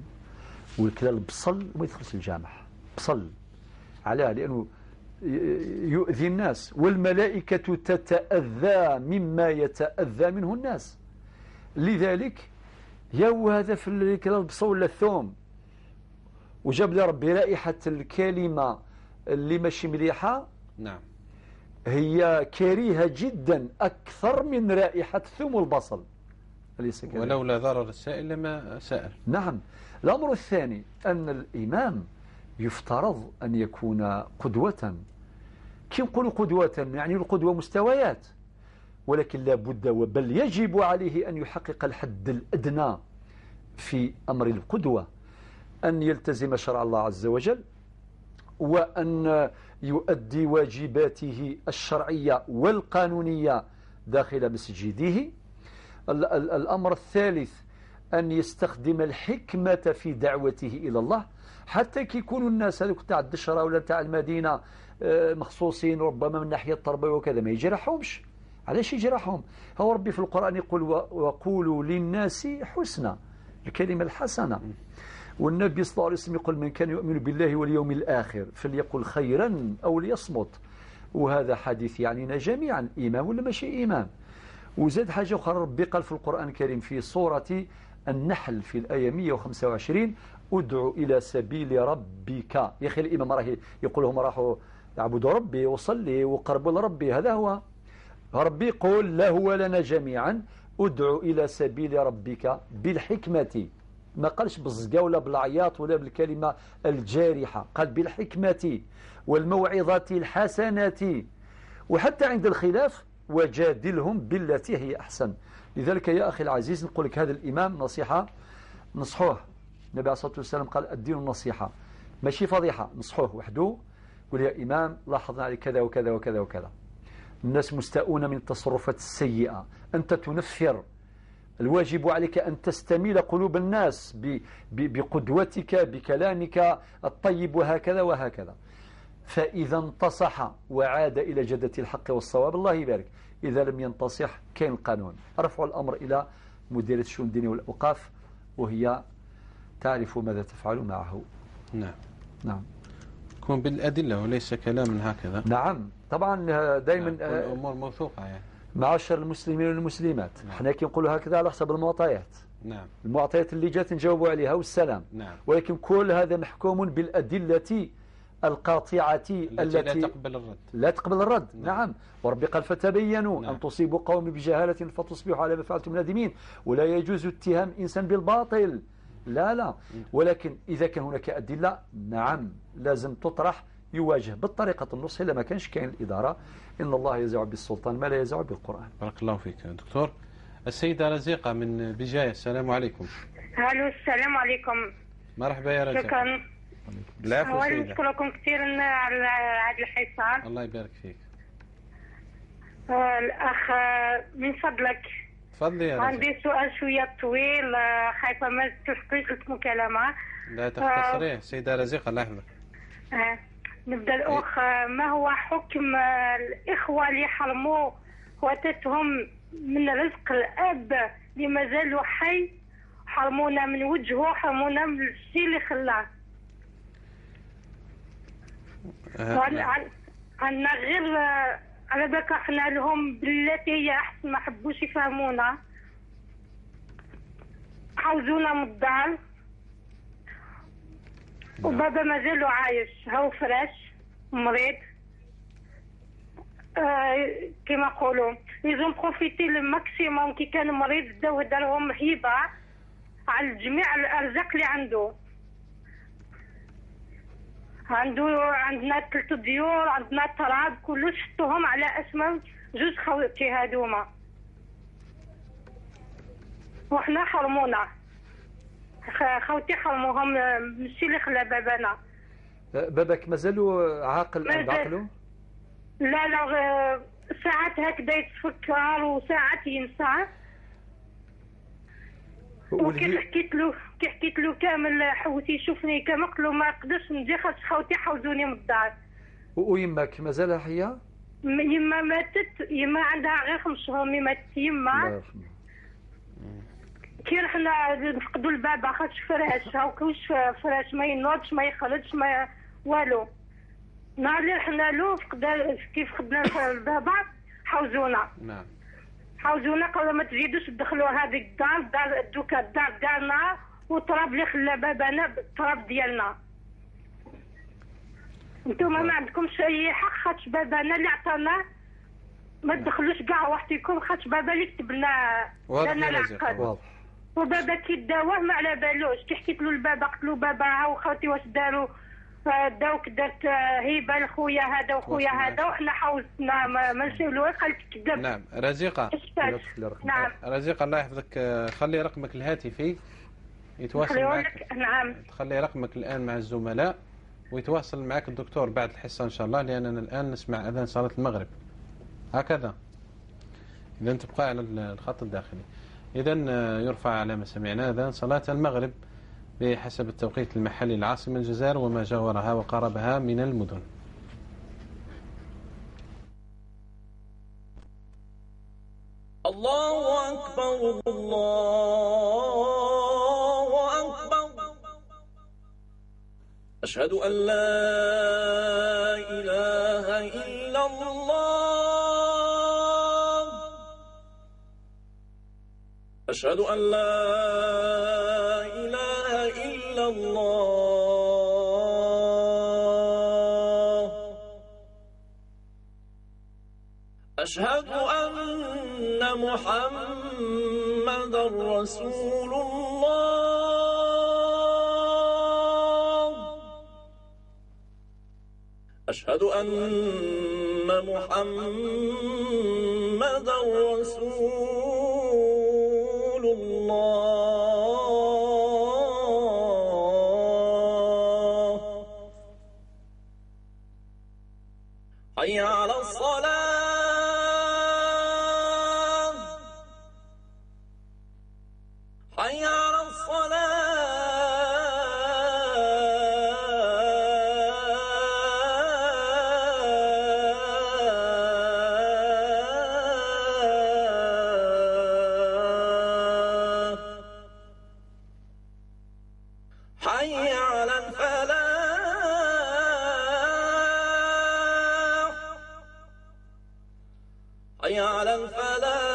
والكلا البصل وما يدخلش الجامع، بصل على لأنه يؤذي الناس، والملائكة تتأذى مما يتأذى منه الناس. لذلك يو هذا في الكلا البصل ولا الثوم، وجاب لي ربي رائحة الكلمة اللي ماشي مليحة. نعم. هي كريهة جدا أكثر من رائحة الثوم والبصل. ولولا ضرر السائل لما سأل. نعم. الأمر الثاني أن الإمام يفترض أن يكون قدوة. كي نقول قدوة يعني القدوة مستويات، ولكن لا بد بل يجب عليه أن يحقق الحد الأدنى في أمر القدوة، أن يلتزم شرع الله عز وجل، وأن يؤدي واجباته الشرعية والقانونية داخل مسجده. الأمر الثالث أن يستخدم الحكمة في دعوته إلى الله، حتى كي يكونوا الناس هذوك تاع الدشرة ولا تاع المدينة مخصوصين ربما من ناحية التربية وكذا ما يجرحهمش. علاش يجرحهم؟ هو ربي في القرآن يقول وقولوا للناس حسنا، الكلمة الحسنة. والنبي صلى الله عليه وسلم يقول من كان يؤمن بالله واليوم الآخر فليقل خيرا أو ليصمت. وهذا حديث يعنينا جميعا، إمام ولا ماشي إمام. وزاد حاجة أخرى، ربي قال في القرآن الكريم في سورة النحل في الآية 125 ادعو إلى سبيل ربك. يا أخي الإمام راه يقول لهم راحوا يعبدوا ربي وصلي وقربوا لربي، هذا هو. ربي يقول له ولنا جميعا ادعو إلى سبيل ربك بالحكمة، ما قالش بالزقا ولا بالعياط ولا بالكلمة الجارحة، قال بالحكمة والموعظة الحسنة. وحتى عند الخلاف وجادلهم بالتي هي أحسن. لذلك يا أخي العزيز نقول لك هذا الإمام نصيحة نصحوه. النبي عليه الصلاة والسلام قال الدين النصيحة، ماشي فضيحة. نصحوه وحده، قل يا إمام لاحظنا عليك كذا وكذا وكذا وكذا، الناس مستاءون من التصرفات السيئة، أنت تنفر، الواجب عليك أن تستميل قلوب الناس بقدوتك بكلامك الطيب وهكذا وهكذا. فإذا انتصح وعاد إلى جدة الحق والصواب الله يبارك، إذا لم ينتصح كاين القانون. رفع الأمر إلى مديرية الشؤون الدينية والأوقاف، وهي تعرف ماذا تفعل معه. نعم نعم، يكون بالأدلة وليس كلاما هكذا. نعم طبعا دائما الأمور موثوقة يعني. معاشر المسلمين والمسلمات، نعم. احنا كنقولوا هكذا على حسب المعطيات. نعم، المعطيات اللي جات نجاوبوا عليها والسلام. نعم. ولكن كل هذا محكوم بالأدلة القاطعة التي لا تقبل الرد. نعم. وربي قال فتبينوا أن تصيبوا قوم بجهالة فتصبحوا على ما فعلتم نادمين. ولا يجوز اتهام إنسان بالباطل، لا. ولكن إذا كان هناك أدلة نعم لازم تطرح، يواجه بالطريقة النصح. إلا ما كانش كاين الإدارة، إن الله يزع بالسلطان ما لا يزع بالقرآن. بارك الله فيك دكتور. السيدة رزيقة من بجاية، السلام عليكم. الو السلام عليكم. مرحبا يا رزيقة. شكرا. العفو سيدة. نشكركم كثير على هذا الحصار. الله يبارك فيك. الأخ من فضلك تفضلي يا رزيقة. عندي سؤال شوية طويل، خايفة ما تلحقيش المكالمة. لا تختصريه سيدة رزيقة، الله يحفظك. نبدأ الأخ، ما هو حكم الإخوة اللي حرموا خواتاتهم من رزق الأب اللي مازالوا حي، حرمونا من وجهه، حرمونا من الشيء اللي خلاه. عندنا غير على بالك احنا لهم بالتي هي أحسن، ما حبوش يفهمونا، حوزونا من الدار. وبابا مازالو عايش، هو فراش مريض. كما نقولوا لازم بروفيتي الماكسيموم. كي كان مريض داو دارهم هبه على جميع الارزاق اللي عندنا 3 ديور، عندنا تراب، كلش شفتوهم على اسم جوج خواتي هذوما، وحنا حرمونا. خوتي حرموهم من الشيء اللي خلى بابانا. باباك مازالوا عاقل بعقله؟ لا ساعات هكذا يتفكر وساعات ينسى. وكي حكيت له كامل حوتي يشوفني كما قلت له ما نقدرش نجي خاطر خوتي حوزوني من الدار. ويماك مازالها حيه؟ يما ماتت، يما عندها غير 5 شهور مي ماتت يما. كي رحنا نفقدوا البابا خاطش فراش، هاكوش فراش ما ينوضش ما يخرجش ما والو. نهار اللي رحنا له كيف فقدنا البابا حوزونا. نعم. حوزونا قالوا ما تزيدوش تدخلوا هذيك الدار دوكا الدار دارنا، والتراب اللي خلى بابانا التراب ديالنا. انتوما ما عندكمش اي حق خاطش بابانا اللي عطانا ما تدخلوش كاع وحدكم، خاطش بابا اللي كتب لنا العقد. وبابا كي داوه ما على بالوش. كي حكيت له البابا قلت له بابا هاو خوتي واش داروا، داوك درت هبه لخويا هذا وخويا هذا وحنا حوزتنا ما نسولوه. قالت كذب. نعم رزيقة. نعم رزيقة الله يحفظك، خلي رقمك الهاتفي يتواصل معك. نعم. تخلي رقمك الآن مع الزملاء ويتواصل معك الدكتور بعد الحصة إن شاء الله، لأننا الآن نسمع أذان صلاة المغرب. هكذا إذا تبقى على الخط الداخلي. إذا يرفع على ما سمعنا أذان صلاة المغرب بحسب التوقيت المحلي العاصمة الجزائر وما جاورها وقربها من المدن. الله أكبر الله أكبر، أشهد أن لا إله إلا الله، أشهد أن لا إله إلا الله، أشهد أن محمد رسول الله، أشهد أن محمد رسول الله، حي على الصلاة، حي على الصلاة، حي على الفلاح، حي على الفلاح.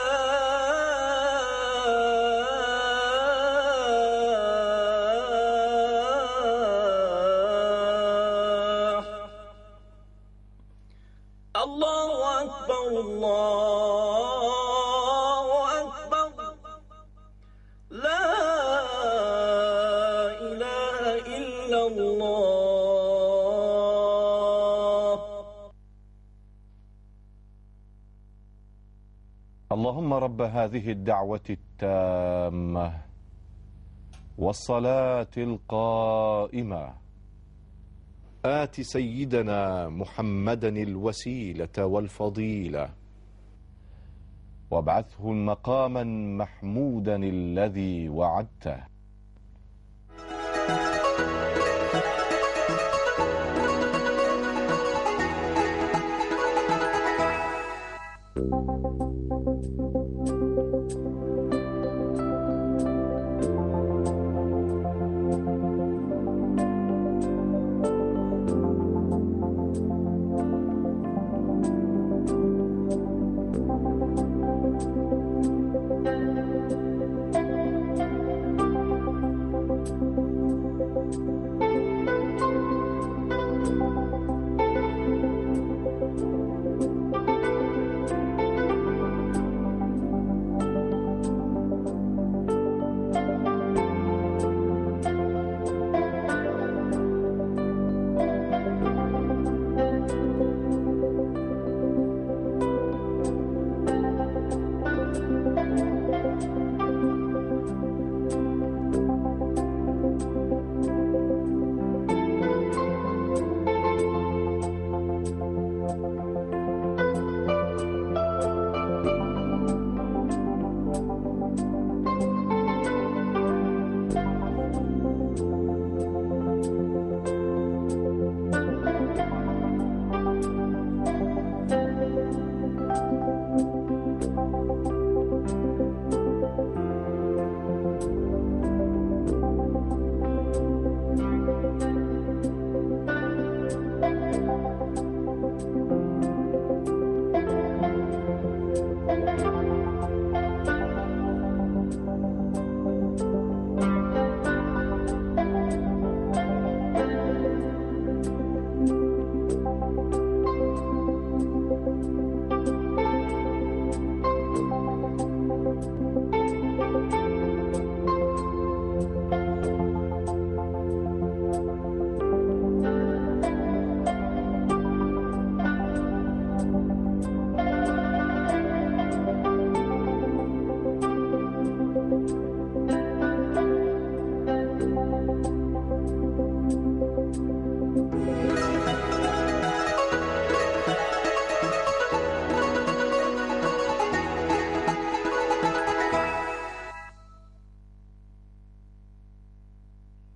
الله أكبر الله أكبر، لا إله إلا الله. اللهم رب هذه الدعوة التامة والصلاة القائمة، آت سيدنا محمدا الوسيلة والفضيلة وابعثه مقاما محمودا الذي وعدته.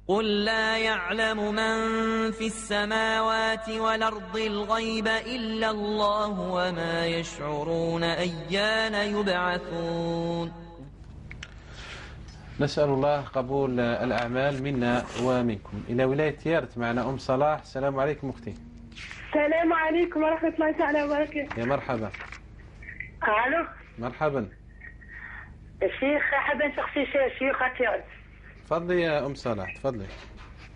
قل لا يعلم من في السماوات والأرض الغيب إلا الله وما يشعرون أيان يبعثون. نسأل الله قبول الأعمال منا ومنكم. إلى ولاية تيارت معنا صلاح. السلام عليكم أختي. السلام عليكم ورحمة الله تعالى وبركاته. يا مرحبا. ألو. مرحبا. الشيخ حابة نسقسي شيخ تيارت. تفضلي يا صلاح تفضلي.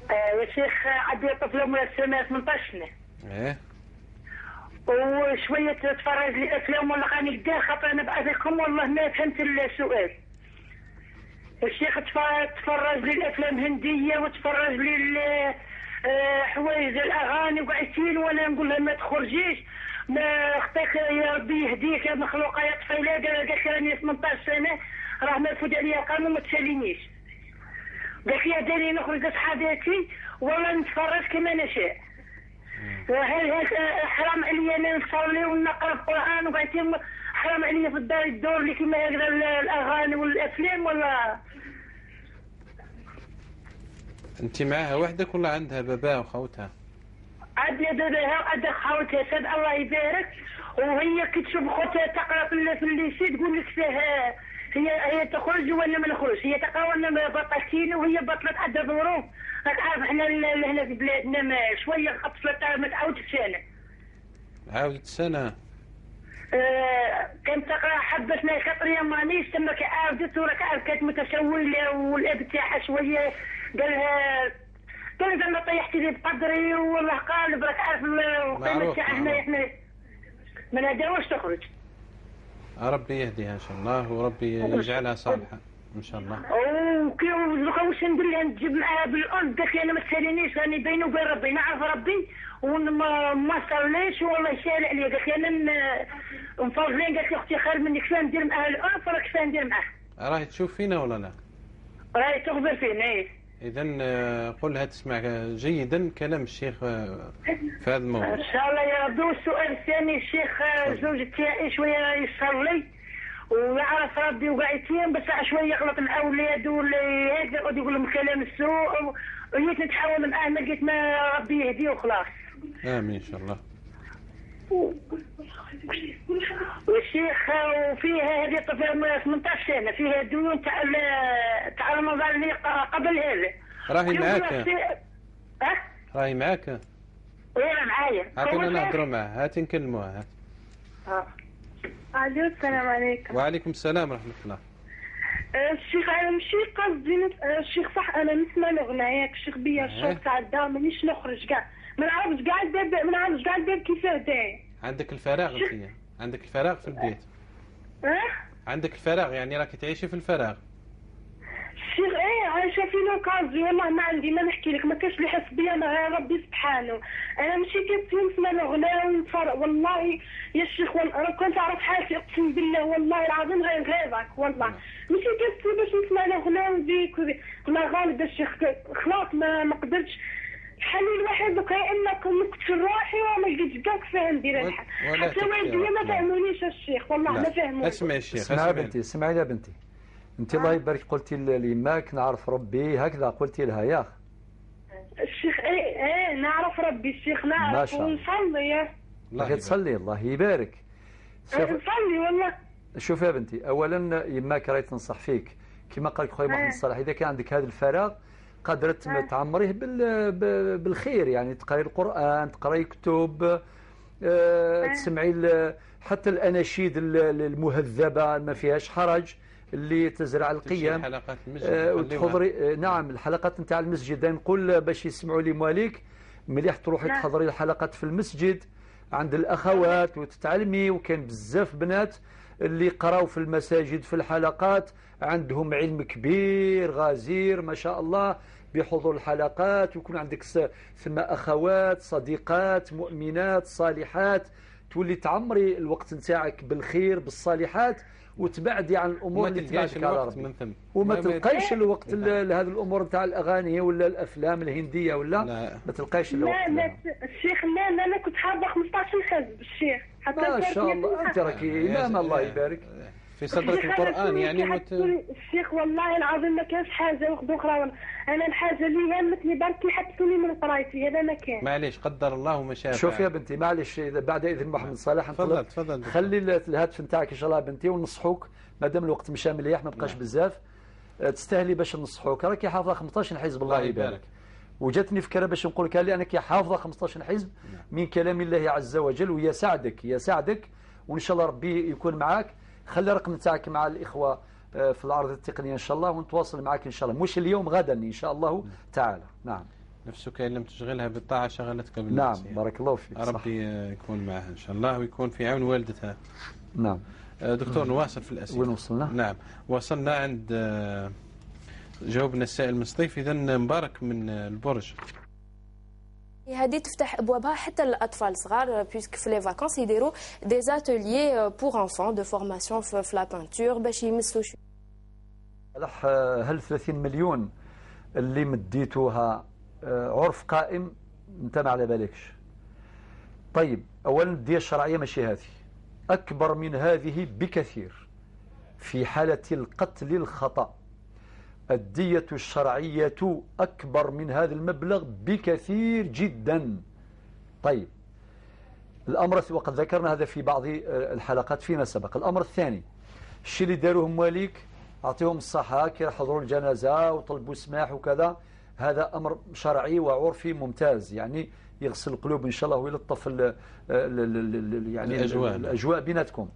يا شيخ عندي طفلة من السنة 18 سنة. ايه. وشوية تتفرج لي أفلام ولا أغاني كدا خاطر أنا بعثكم والله ما فهمت السؤال. الشيخ تفرج لي الأفلام هندية وتفرج لي حوايج الأغاني وقاعدين وأنا نقول لها ما تخرجيش ما اختك يا ربي يهديك يا مخلوقة يا طفيلة قالت لي راني 18 سنة راه ما يفوت عليا قانون ما تسالينيش. قالت لي داري نخرج لصحاباتي والله نتفرج كما نشاء. وهل حرام عليا انا نصلي ونقرا القران وقاعدين حرام عليا في الدار الدور اللي كما هكذا الاغاني والافلام ولا؟ انت معاها وحدك ولا عندها باباها وخوتها؟ عندها باباها وعندها خوتها سد الله يبارك. وهي كي تشوف خوتها تقرا في الليسي تقول لك فيها هي تخرج ولا ما نخرج. هي تقرا ولا ما بطلتين وهي بطلت عندها ظروف. راك عارف احنا هنا في بلادنا ما شويه خطفت ما تعاودش سنه. عاودت سنه. كانت تقرا حبتنا خاطري مانيش تما كي عاودت وراك عارف كانت متسوله والاب تاعها شويه قالها انا طيحتي لي بقدري والله قالب راك عارف القيمه تاعنا احنا ما نقدروش تخرج. ربي يهديها ان شاء الله وربي يجعلها صالحه ان شاء الله. واش ندير لها نجيب معاها بالارض قالت لي انا ما تسالينيش راني بيني وبين ربي نعرف ربي وما صليش والله شال عليا. قالت لي انا مفوزين. قالت لي اختي خير مني كيفاه ندير معاها الارض ولا كيفاه ندير معاها. راهي تشوف فينا ولا لا؟ راهي تخبر فينا. ايه اذا قلها تسمع جيدا كلام الشيخ في هذا الموضوع ان شاء الله يا ربي. والسؤال الثاني الشيخ زوجي تاعي شويه يصلي ويعرف ربي وقاعدين بس شويه يغلط مع اولاد ولا هيك يقعد يقول لهم كلام السوء وجيت نتحاول معاه ما لقيت ما ربي يهديه وخلاص. امين ان شاء الله. والشيخ وفيها هذه طفله 18 سنه فيها ديون تاع رمضان اللي قبل هذا. راهي معاك؟ راهي معاك؟ وين معايا؟ هاتونا نهضروا معها. هاتي نكلموها. هات. الو السلام عليكم. وعليكم السلام ورحمه الله. الشيخ انا ماشي قصدي الشيخ صح انا نسمع الاغنيه الشيخ بيا الشوق تاع الدار مانيش نخرج كاع ما نعرفش كاع الباب ما نعرفش كاع الباب كيفاه داير. عندك الفراغ انت؟ عندك الفراغ في البيت؟ عندك الفراغ يعني راكي تعيشي في الفراغ. الشيخ عايشه في لوكازي والله ما عندي ما نحكي لك ما كاش اللي يحس بيا انا ربي سبحانه. انا ماشي كيف نسمع الاغنيه ونتفرج والله يا الشيخ والله كنت اعرف حالتي اقسم بالله والله العظيم غير غيرك والله ماشي كيف باش نسمع الاغنيه ونزيك الله غالب الشيخ خلاص ما قدرتش. الحل الوحيد دوكا يا اما كنت في روحي وما لقيتش كاع كيفاه ندير الحل. حتى والدي ما فهمونيش الشيخ والله ما فهمونيش. اسمعي الشيخ. اسمعي بنتي اسمعي يا بنتي. انت الله يبارك قلتي ليماك نعرف ربي هكذا قلتي لها يا الشيخ. ايه نعرف ربي الشيخ نعرف ونصلي. الله تصلي الله يبارك. نصلي والله. شوف يا بنتي اولا يماك راهي تنصح فيك كما قال لك خويا محمد صالح اذا كان عندك هذا الفراغ قدرت تعمريه بالخير يعني تقراي القرآن تقراي كتب تسمعي حتى الأناشيد المهذبة ما فيهاش حرج اللي تزرع القيم حلقات المسجد وتحضري. نعم الحلقات نتاع المسجد نقول باش يسمعوا لي مواليك مليح تروحي تحضري الحلقات في المسجد عند الأخوات وتتعلمي. وكان بزاف بنات اللي قراوا في المساجد في الحلقات عندهم علم كبير غزير ما شاء الله بحضور الحلقات ويكون عندك ثم أخوات صديقات مؤمنات صالحات تولي تعمري الوقت نتاعك بالخير بالصالحات وتبعدي عن الأمور اللي تبعدك على ربي وما تلقايش الوقت لهذه الأمور نتاع الأغاني ولا الأفلام الهندية ولا ما تلقايش الوقت. لا الشيخ لا أنا كنت حابة 15 حزب الشيخ ما شاء الله أنت راكي إمام الله يبارك في صدرك القرآن يعني الشيخ والله العظيم ما كانش حاجة أخرى انا الحاجه اللي همتني برك يحبسوني من قرايتي، هذا ما كان. معليش قدر الله وما شاء فعل. شوف يا بنتي معليش بعد اذن محمد صالح تفضل خلي الهاتف نتاعك ان شاء الله بنتي ونصحوك مادام الوقت مشى مليح ما بقاش بزاف. تستاهلي باش نصحوك، راكي حافظه 15 حزب الله يبارك. وجاتني فكره باش نقول لك لانك حافظه 15 حزب من كلام الله عز وجل، ويساعدك وان شاء الله ربي يكون معاك. خلي رقم نتاعك مع الاخوه في العرض التقنيه ان شاء الله ونتواصل معك ان شاء الله، مش اليوم غدا ان شاء الله تعالى. نعم. نفسك إن لم تشغلها بالطاعه شغلتك بالمعصيه. نعم بارك الله فيك. ربي يكون معها ان شاء الله ويكون في عون والدتها. نعم. دكتور نواصل في الاسئله. وين وصلنا؟ نعم وصلنا عند جاوبنا السائل من سطيف. اذا مبارك من البرج. هذه تفتح ابوابها حتى للاطفال الصغار بيسك في لي فاكونس يديروا دي اتوليي بور انفون دو فورماسيون في لا بانتور باش يمسوا شويه. هل 30 مليون اللي مديتوها عرف قائم انت ما على بالكش؟ طيب اولا الدية الشرعيه ماشي هذه، اكبر من هذه بكثير. في حاله القتل الخطأ الدية الشرعية أكبر من هذا المبلغ بكثير جدا. طيب الأمر وقد ذكرنا هذا في بعض الحلقات فيما سبق. الأمر الثاني الشيء اللي داروه مواليك أعطيهم الصحة كي يحضروا الجنازة وطلبوا سماح وكذا، هذا أمر شرعي وعرفي ممتاز، يعني يغسل القلوب إن شاء الله ويلطف يعني الأجواء بيناتكم.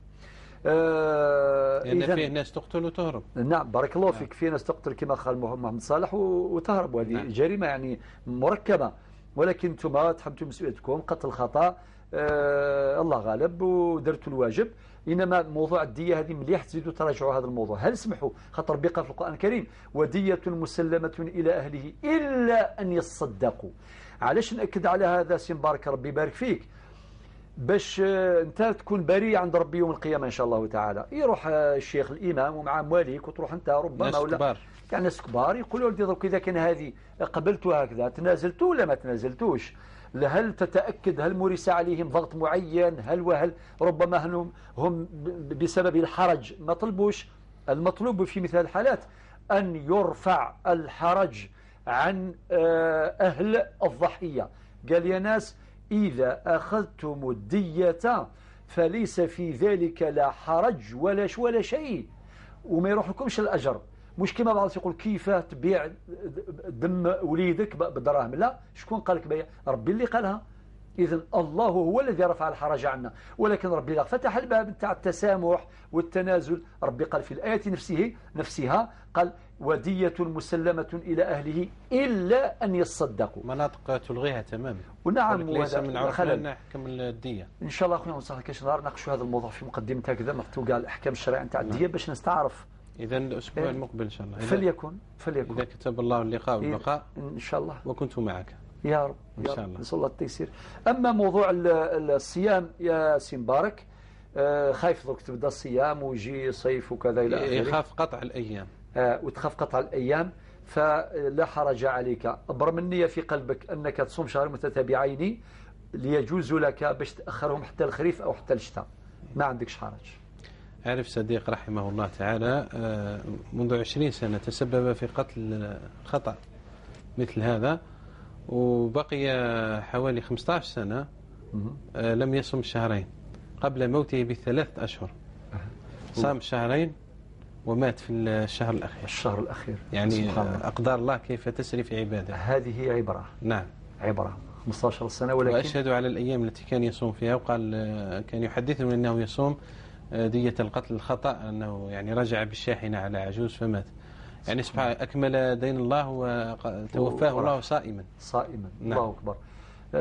لأن فيه ناس تقتل وتهرب. نعم بارك الله فيك. في ناس تقتل كما قال محمد صالح وتهرب، وهذه جريمة يعني مركبة، ولكن انتم تحملتوا مسؤوليتكم، قتل خطأ الله غالب ودرتوا الواجب. إنما موضوع الدية هذه مليح تزيدوا تراجعوا هذا الموضوع. هل سمحوا خاطر بقى في القرآن الكريم ودية مسلمة إلى أهله إلا أن يصدقوا. علاش نأكد على هذا سي مبارك ربي يبارك فيك؟ باش انت تكون بريء عند ربي يوم القيامه ان شاء الله تعالى. يروح الشيخ الامام ومع مواليك وتروح انت ربما ناس ولا كبار. يعني ناس كبار يقولوا لي دروك اذا كان هذه قبلتوا هكذا تنازلتوا ولا ما تنازلتوش؟ هل تتاكد هل مورس عليهم ضغط معين؟ هل ربما هم بسبب الحرج ما طلبوش؟ المطلوب في مثل الحالات ان يرفع الحرج عن اهل الضحيه. قال يا ناس إذا أخذتم الدية فليس في ذلك لا حرج ولا شيء، وما يروح لكمش الأجر. مش كما بعض يقول كيف تبيع دم وليدك بالدراهم؟ لا، شكون قال لك بيع؟ ربي اللي قالها. إذن الله هو الذي رفع الحرج عنا، ولكن ربي لا فتح الباب نتاع التسامح والتنازل. ربي قال في الآية نفسها قال ودية مسلمة إلى أهله إلا أن يصدقوا. مناطق تلغيها تماما. ونعم ليس من عرفنا أن نحكم الدية. إن شاء الله أخونا ونصحك كاش نهار ناقشوا هذا الموضوع في مقدمة هكذا نحطوا كاع الأحكام الشرعية نتاع الدية باش نستعرف. إذا الأسبوع المقبل إن شاء الله. فليكن. إذا كتب الله اللقاء والبقاء إن شاء الله. وكنت معك. يا رب إن شاء الله. نسأل الله التيسير. أما موضوع الصيام يا سي مبارك خايف دوك تبدا الصيام ويجي صيف وكذا إلى آخره. يخاف قطع الأيام. وتخاف قطع الأيام فلا حرج عليك. أبرم النية في قلبك أنك تصوم شهر متتابعين ليجوز لك باش تأخرهم حتى الخريف أو حتى الشتاء، ما عندكش حرج. عارف صديق رحمه الله تعالى منذ 20 سنة تسبب في قتل خطأ مثل هذا، وبقي حوالي 15 سنة لم يصم شهرين قبل موته ب3 أشهر. صام شهرين ومات في الشهر الأخير. يعني أقدار الله كيف تسري في عباده. هذه عبرة. نعم عبرة. 15 سنة. ولكن وأشهد على الأيام التي كان يصوم فيها، وقال كان يحدثني أنه يصوم دية القتل الخطأ، أنه يعني رجع بالشاحنة على عجوز فمات. يعني سبحانه أكمل دين الله وتوفاه الله صائما. نعم. الله أكبر.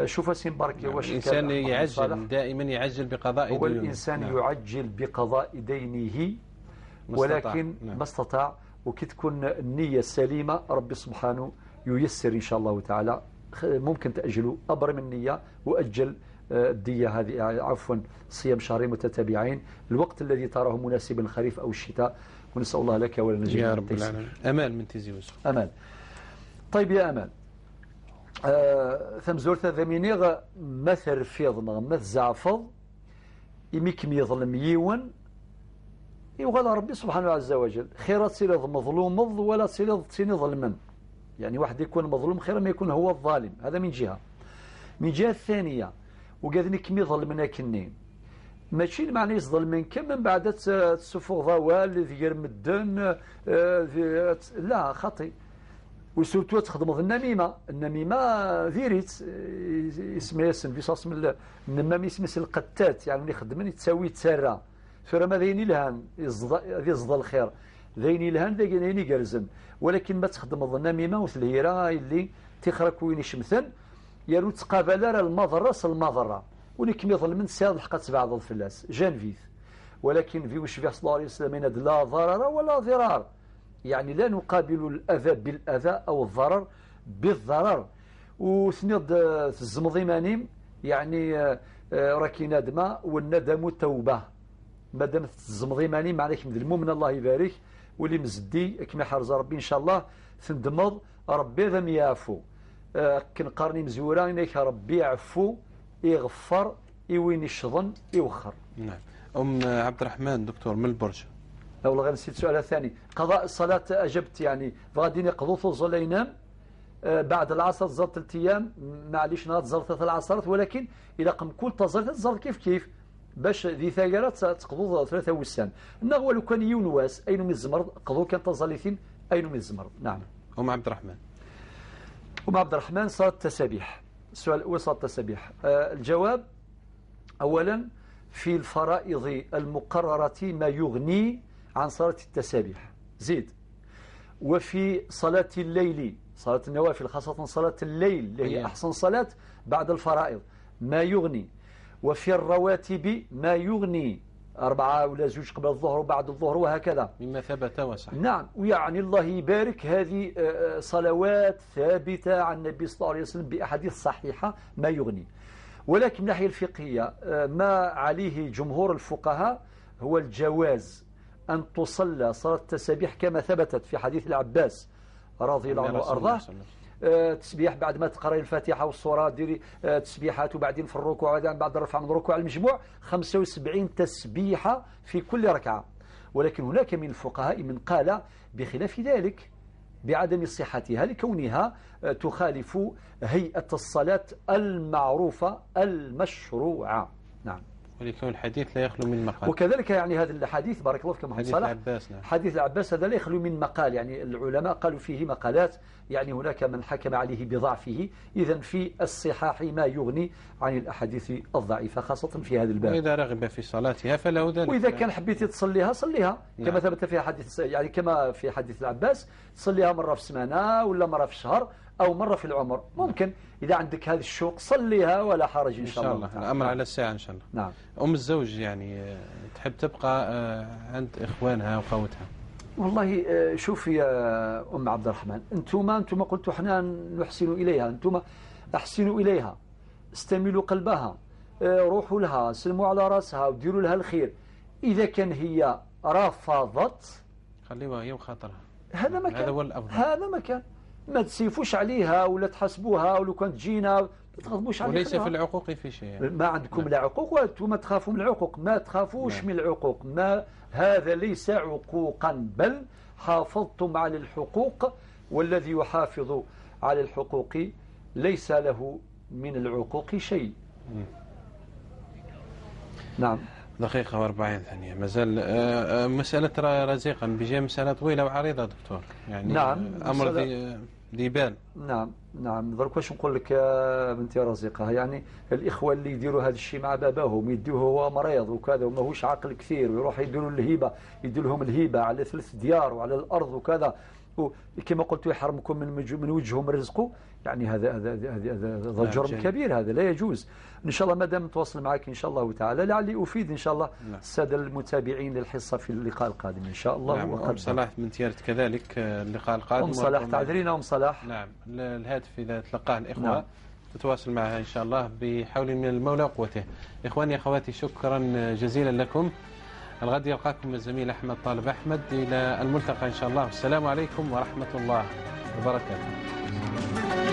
شوف سي مبارك واش الإنسان يعجل دائما يعجل بقضاء دينه. هو الإنسان يعجل بقضاء دينه ولكن ما استطاع. وكي تكون النية السليمة ربي سبحانه ييسر إن شاء الله تعالى. ممكن تأجلوا أبرم النية وأجل الدية هذه عفوا صيام شهرين متتابعين الوقت الذي تراه مناسبا الخريف أو الشتاء. ونسأل الله لك ولا نجيب يا رب العالمين. أمال من تيزي يوسف. أمال. طيب يا أمال ثم زورت ذمينيغ مثل فيض مثل زعفض يميكم يظلم يون يوغل ربي سبحانه عز وجل خيرات سيلض مظلوم ولا سيلض ظلما. يعني واحد يكون مظلوم خير ما يكون هو الظالم. هذا من جهة. من جهة الثانية وقاذني كم يظلمنا كنين ماشي المعنى يظلم كم من بعد تسفو ضوال ذير مدن لا خطي. وسورتو تخدم النميمة ذيريت اسمها اسم في صاص من النمام اسمه القتات يعني اللي خدمني تساوي تسارى فرما ذيني لهان ذي زض الخير ذيني لهان ذيني جرزن ولكن ما تخدم النميمة وثلهيرة اللي تخرك وين شمثن يارو تقابل المضرة ولكن يظل من سياد الحقات بعض الفلاس جانفيث ولكن في وش في صلى الله عليه وسلم لا ضرر ولا ضرار يعني لا نقابل الأذى بالأذى أو الضرر بالضرر. وثنيض في الزمضيمانيم يعني راكي ندمة والندم توبة ما دامت الزمضيمانيم عليك مذلمو من الله يبارك واللي مزدي كما حرز ربي إن شاء الله تندمض ربي ذم يعفو كنقارني مزورا إنك ربي يعفو يغفر يوين يشظن يوخر. نعم. عبد الرحمن دكتور من البرج. والله غير نسيت السؤال الثاني. قضاء الصلاة أجبت يعني غادي يقضوا الظل ينام بعد العصر زرت 3 أيام معليش نهار زرت 3 العصرات ولكن إذا قم كل تزرت تزرت كيف باش ذي ثاقرات تقضوا 3 وسان. إنه لو كان يونواس أين من الزمر قضوا كان تزليثين أين من الزمر. نعم. عبد الرحمن. عبد الرحمن صلاة التسابيح. السؤال الأول صلاة التسابيح. الجواب أولا في الفرائض المقررة ما يغني عن صلاة التسابيح زيد. وفي صلاة الليل صلاة النوافل خاصة صلاة الليل اللي هي أحسن صلاة بعد الفرائض ما يغني. وفي الرواتب ما يغني 4 ولا 2 قبل الظهر وبعد الظهر وهكذا مما ثبت وصح. نعم. ويعني الله يبارك هذه صلوات ثابتة عن النبي صلى الله عليه وسلم بأحاديث صحيحة ما يغني. ولكن من الناحية الفقهية ما عليه جمهور الفقهاء هو الجواز أن تصلى صلاة التسابيح كما ثبتت في حديث العباس رضي الله عنه وأرضاه تسبيح بعد ما تقرأ الفاتحة والصورة ديري تسبيحات وبعدين في الركوع وبعدين بعد الرفع من الركوع المجموع 75 تسبيحة في كل ركعة. ولكن هناك من الفقهاء من قال بخلاف ذلك بعدم صحتها لكونها تخالف هيئة الصلاة المعروفة المشروعة. نعم. ولكن الحديث لا يخلو من مقال. وكذلك يعني هذا الحديث بارك الله فيكم حديث العباس. نعم. حديث العباس هذا لا يخلو من مقال يعني العلماء قالوا فيه مقالات يعني هناك من حكم عليه بضعفه. إذن في الصحاح ما يغني عن الأحاديث الضعيفة خاصة في هذا الباب. وإذا رغب في صلاتها فله ذلك. وإذا كان حبيتي تصليها صليها كما نعم. ثبت في حديث يعني كما في حديث العباس تصليها مرة في السمانة ولا مرة في الشهر أو مرة في العمر ممكن. إذا عندك هذا الشوق صليها ولا حرج إن شاء الله. الأمر على الساعة إن شاء الله. نعم. الزوج يعني تحب تبقى عند إخوانها وخوتها. والله شوف يا عبد الرحمن أنتم قلتوا احنا نحسن إليها أنتم أحسنوا إليها استملوا قلبها روحوا لها سلموا على رأسها وديروا لها الخير. إذا كان هي رفضت خليها هي وخاطرها هذا مكان. هذا هو الأفضل. هذا مكان ما تسيفوش عليها ولا تحسبوها ولو كانت تجينا ما تغضبوش عليها. وليس في العقوق في شيء. ما عندكم لا عقوق وانتم تخافوا من العقوق. ما تخافوش من العقوق. ما هذا ليس عقوقا بل حافظتم على الحقوق والذي يحافظ على الحقوق ليس له من العقوق شيء. نعم. دقيقة و40 ثانية مازال مسألة رزيقا بجاء مسألة طويلة وعريضة دكتور يعني. نعم. أمر ديبان. نعم درك واش نقول لك يا بنتي رزيقة يعني الإخوة اللي يديروا هذا الشيء مع باباهم يدوه هو مريض وكذا وماهوش عاقل كثير ويروح يديروا الهيبة يدير لهم الهيبة على 3 ديار وعلى الأرض وكذا وكما قلت يحرمكم من وجههم رزقه يعني هذا جرم كبير. هذا لا يجوز. إن شاء الله ما دام نتواصل معك إن شاء الله تعالى لعلي أفيد إن شاء الله السادة المتابعين للحصة في اللقاء القادم إن شاء الله. نعم. أم صلاح من تيارت كذلك اللقاء القادم. أم صلاح تعذرين أم صلاح. نعم. الهاتف إذا تلقاه الإخوة نعم. تتواصل معها إن شاء الله بحول من المولى وقوته. إخواني أخواتي شكرا جزيلا لكم. الغد يلقاكم الزميل أحمد طالب أحمد إلى الملتقى إن شاء الله. والسلام عليكم ورحمة الله وبركاته.